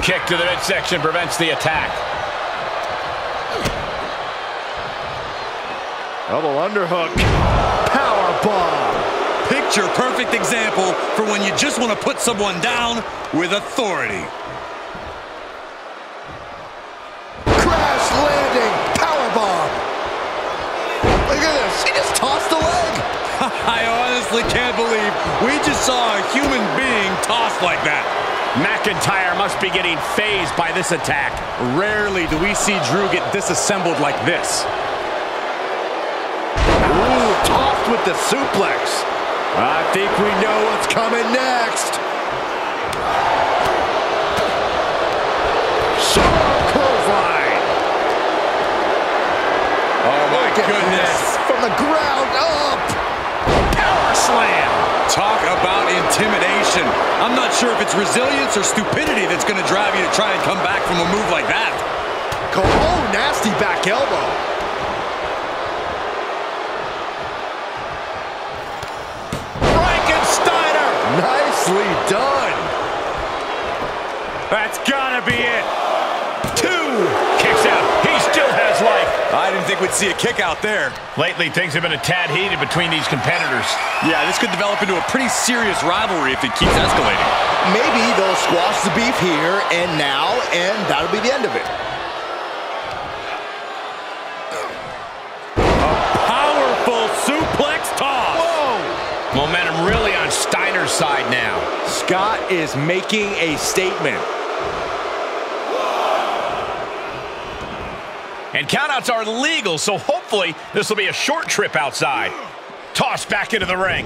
Kick to the midsection prevents the attack. Double underhook. Powerbomb. Picture-perfect example for when you just want to put someone down with authority. Crash landing. Powerbomb. Look at this. He just tossed the leg. I honestly can't believe we just saw a human being tossed like that. McIntyre must be getting phased by this attack. Rarely do we see Drew get disassembled like this. Ooh, tossed with the suplex. I think we know what's coming next. Sharp clothesline. Oh my goodness. From the ground up. Power slam. Talk about intimidation. I'm not sure if it's resilience or stupidity that's going to drive you to try and come back from a move like that. Oh, nasty back elbow. Nicely done. That's gotta be it. 2. Kicks out. He still has life. I didn't think we'd see a kick out there. Lately, things have been a tad heated between these competitors. Yeah, this could develop into a pretty serious rivalry if it keeps escalating. Maybe they'll squash the beef here and now, and that'll be the end of it. Powerful suplex toss. Whoa! Momentum really on Steiner's side now. Scott is making a statement. And countouts are legal, so hopefully this will be a short trip outside. Toss back into the ring.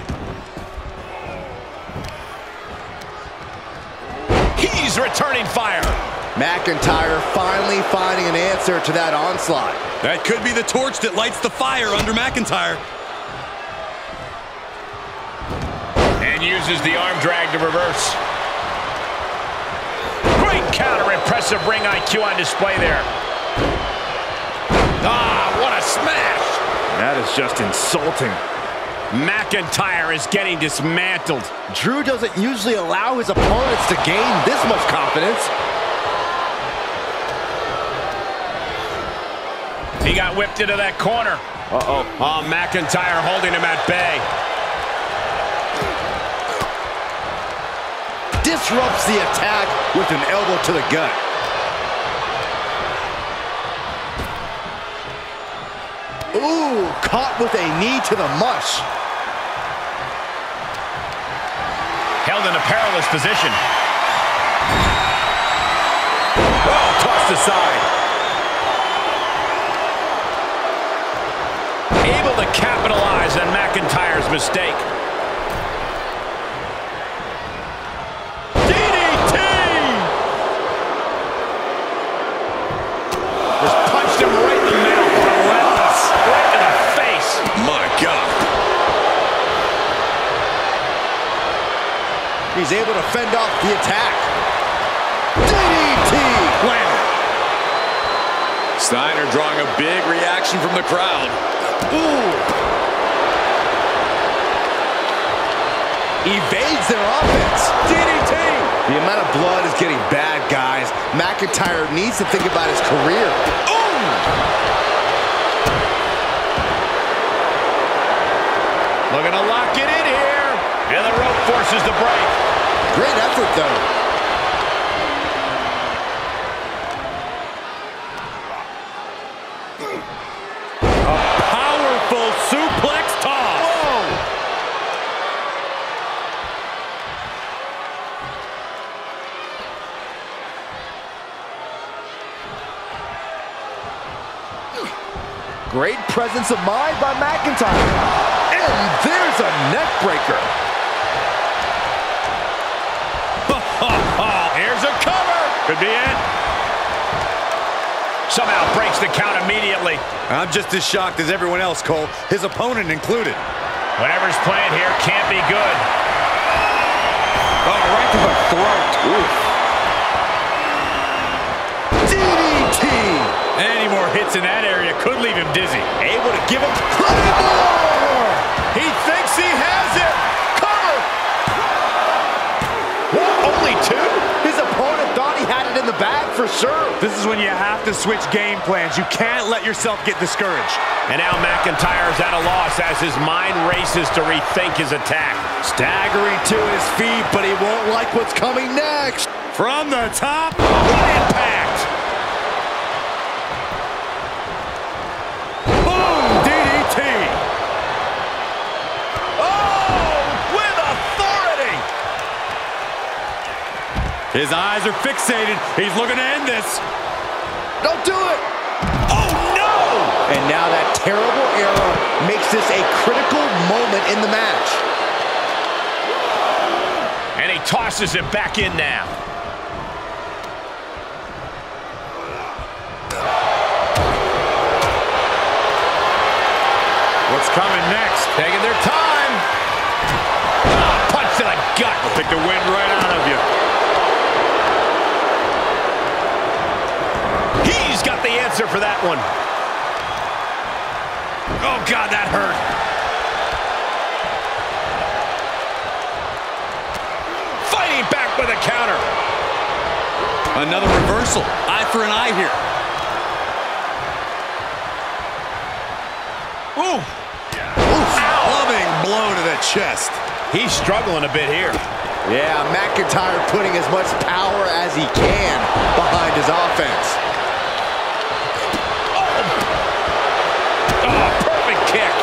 He's returning fire. McIntyre finally finding an answer to that onslaught. That could be the torch that lights the fire under McIntyre. And uses the arm drag to reverse. Great counter, impressive ring IQ on display there. Ah, what a smash! That is just insulting. McIntyre is getting dismantled. Drew doesn't usually allow his opponents to gain this much confidence. He got whipped into that corner. Uh-oh. Oh, McIntyre holding him at bay. Disrupts the attack with an elbow to the gut. Ooh, caught with a knee to the mush. Held in a perilous position. Oh, tossed aside. Able to capitalize on McIntyre's mistake. DDT! Just punched him right in the mouth. Relentless. Right in the face. My God. He's able to fend off the attack. DDT! Landed. Steiner drawing a big reaction from the crowd. Ooh. Evades their offense. DDT! The amount of blood is getting bad, guys. McIntyre needs to think about his career. Ooh! Looking to lock it in here. And the rope forces the break. Great effort, though. A powerful suplex toss. Great presence of mind by McIntyre. And there's a neck breaker. Here's a cover. Could be it. Somehow breaks the count immediately. I'm just as shocked as everyone else, Cole, his opponent included. Whatever's playing here can't be good. Oh, right to the throat. Oof. DDT! Any more hits in that area could leave him dizzy. Able to give him more. He thinks he has it. Cover. What, only two? His opponent thought he had it in the bag for sure. This is when you have to switch game plans. You can't let yourself get discouraged. And now McIntyre's at a loss as his mind races to rethink his attack. Staggering to his feet, but he won't like what's coming next. From the top. What impact! Boom! DDT. Oh, with authority! His eyes are fixated. He's looking to end this. Don't do it. Oh, no! And now that terrible error makes this a critical moment in the match. And he tosses him back in now. What's coming next? Taking their time. Ah, punch to the gut. Will take the wind right out of you. He's got the answer for that one. Oh, God, that hurt. Fighting back with a counter. Another reversal. Eye for an eye here. Ooh. Loving blow to the chest. He's struggling a bit here. Yeah, McIntyre putting as much power as he can behind his offense. Oh, perfect kick.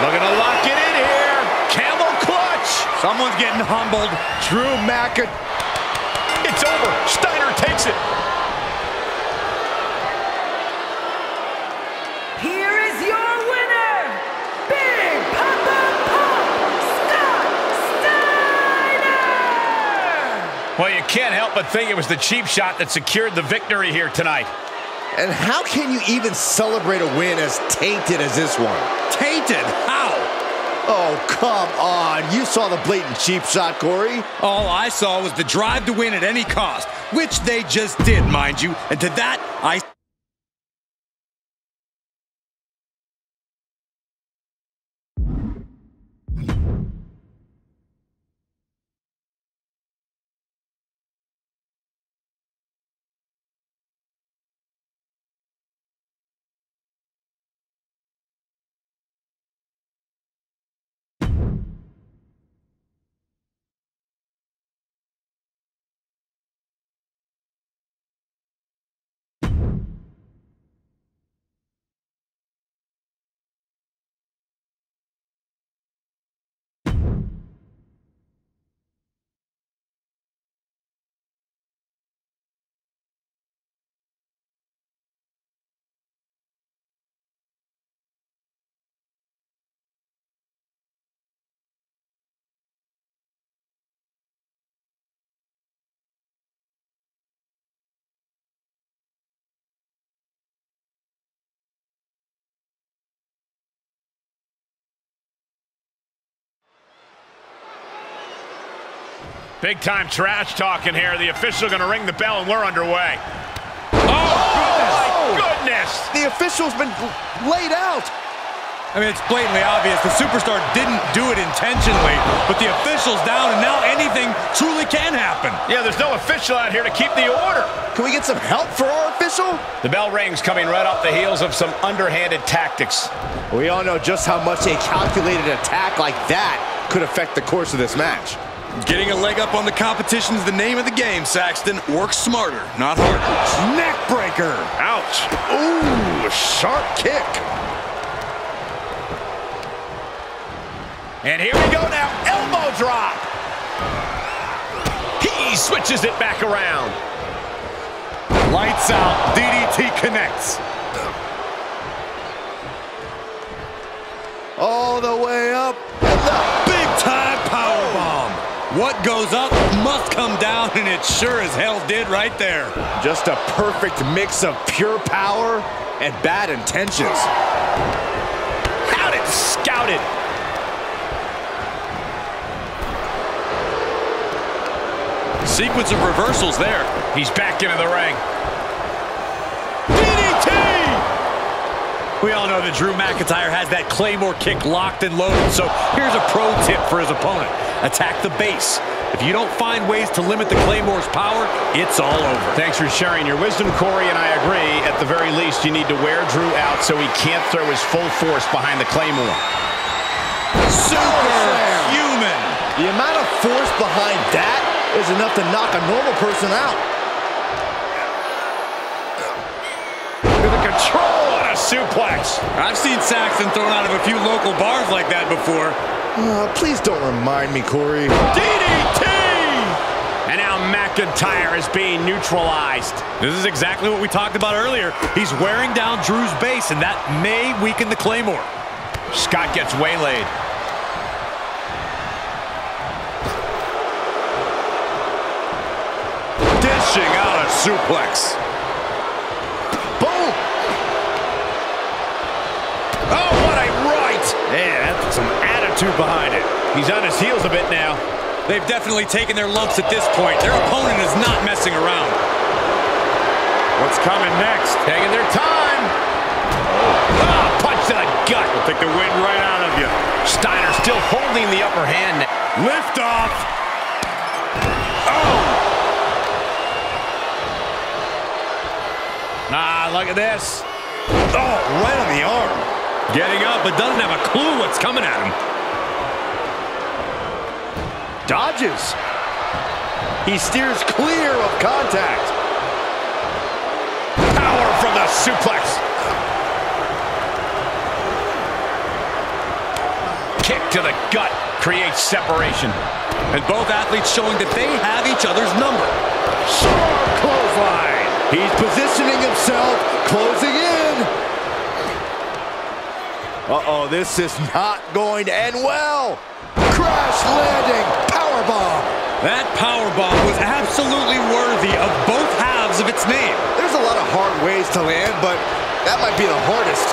Looking to lock it in here. Camel clutch. Someone's getting humbled. Drew McIntyre. It's over. Steiner takes it. Here is your winner, Big Papa Pump, Scott Steiner! Well, you can't help but think it was the cheap shot that secured the victory here tonight. And how can you even celebrate a win as tainted as this one? Tainted? How? Oh, come on. You saw the blatant cheap shot, Corey. All I saw was the drive to win at any cost, which they just did, mind you. And to that, I... Big time trash talking here. The official going to ring the bell and we're underway. Oh, my goodness. The official's been laid out. I mean, it's blatantly obvious the superstar didn't do it intentionally, but the official's down, and now anything truly can happen. Yeah, there's no official out here to keep the order. Can we get some help for our official? The bell rings coming right off the heels of some underhanded tactics. We all know just how much a calculated attack like that could affect the course of this match. Getting a leg up on the competition is the name of the game, Saxton. Work smarter, not harder. Neck breaker. Ouch. Ooh, sharp kick. And here we go now. Elbow drop. He switches it back around. Lights out. DDT connects. All the way up. Big time powerbomb. What goes up must come down, and it sure as hell did right there. Just a perfect mix of pure power and bad intentions. Out it scouted. Sequence of reversals there. He's back into the ring. DDT! We all know that Drew McIntyre has that Claymore kick locked and loaded, so here's a pro tip for his opponent. Attack the base. If you don't find ways to limit the Claymore's power, it's all over. Thanks for sharing your wisdom, Corey, and I agree. At the very least, you need to wear Drew out so he can't throw his full force behind the Claymore. Superhuman. The amount of force behind that is enough to knock a normal person out. With a control on a suplex. I've seen Saxton thrown out of a few local bars like that before. Please don't remind me, Corey. DDT! And now McIntyre is being neutralized. This is exactly what we talked about earlier. He's wearing down Drew's base, and that may weaken the Claymore. Scott gets waylaid. Dishing out a suplex. Boom! Oh, what a right! Man, that's some attitude behind it. He's on his heels a bit now. They've definitely taken their lumps at this point. Their opponent is not messing around. What's coming next? Taking their time. Oh, punch to the gut. Will take the wind right out of you. Steiner still holding the upper hand. Lift off. Ah, look at this. Oh, right on the arm. Getting up, but doesn't have a clue what's coming at him. Dodges. He steers clear of contact. Power from the suplex. Kick to the gut creates separation. And both athletes showing that they have each other's number. Sharp clothesline. He's positioning himself, closing in. Uh-oh, this is not going to end well. Crash landing, powerbomb. That powerbomb was absolutely worthy of both halves of its name. There's a lot of hard ways to land, but that might be the hardest.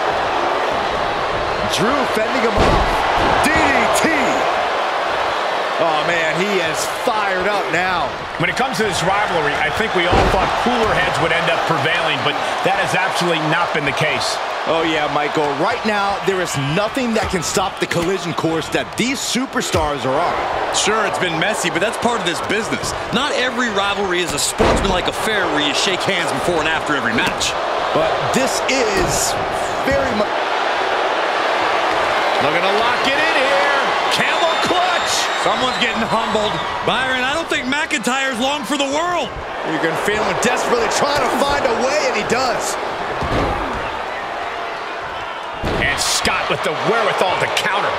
Drew fending him off. DDT. Oh, man, he is fired up now. When it comes to this rivalry, I think we all thought cooler heads would end up prevailing, but that has absolutely not been the case. Oh, yeah, Michael. Right now, there is nothing that can stop the collision course that these superstars are on. Sure, it's been messy, but that's part of this business. Not every rivalry is a sportsmanlike affair where you shake hands before and after every match. But this is very much... Looking to lock it in here. Camel clutch. Someone's getting humbled. Byron, I don't think McIntyre's long for the world. You can feel him desperately trying to find a way, and he does. And Scott with the wherewithal to counter.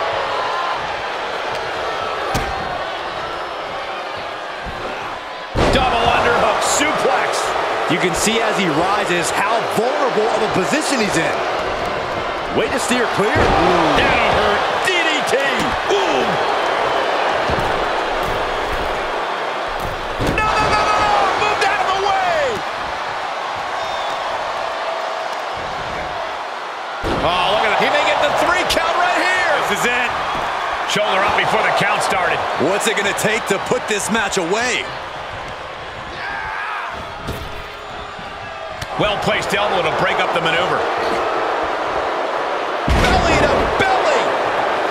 Double underhook suplex. You can see as he rises how vulnerable of a position he's in. Way to steer clear. That'll hurt. DDT. Boom. No. Moved out of the way. Oh, look at that. He may get the 3 count right here. This is it. Shoulder up before the count started. What's it going to take to put this match away? Well-placed elbow to break up the maneuver. Belly to belly.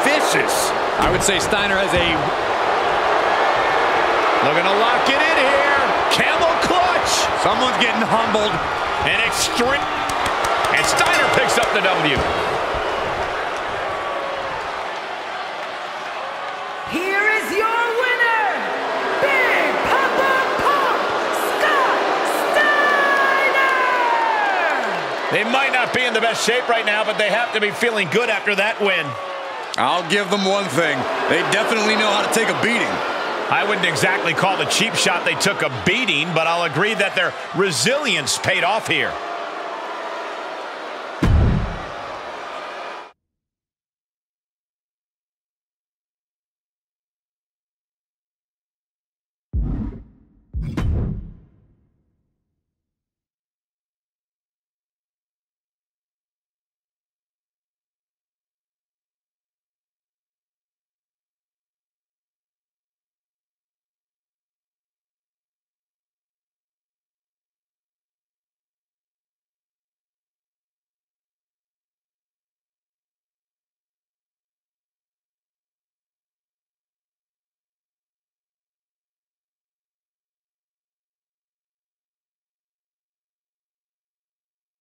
Vicious. I would say Steiner has a... Looking to lock it in here. Camel clutch. Someone's getting humbled. And extreme. And Steiner picks up the W. Here is your winner, Big Papa Pump, Scott Steiner! They might not be in the best shape right now, but they have to be feeling good after that win. I'll give them one thing. They definitely know how to take a beating. I wouldn't exactly call the cheap shot they took a beating, but I'll agree that their resilience paid off here.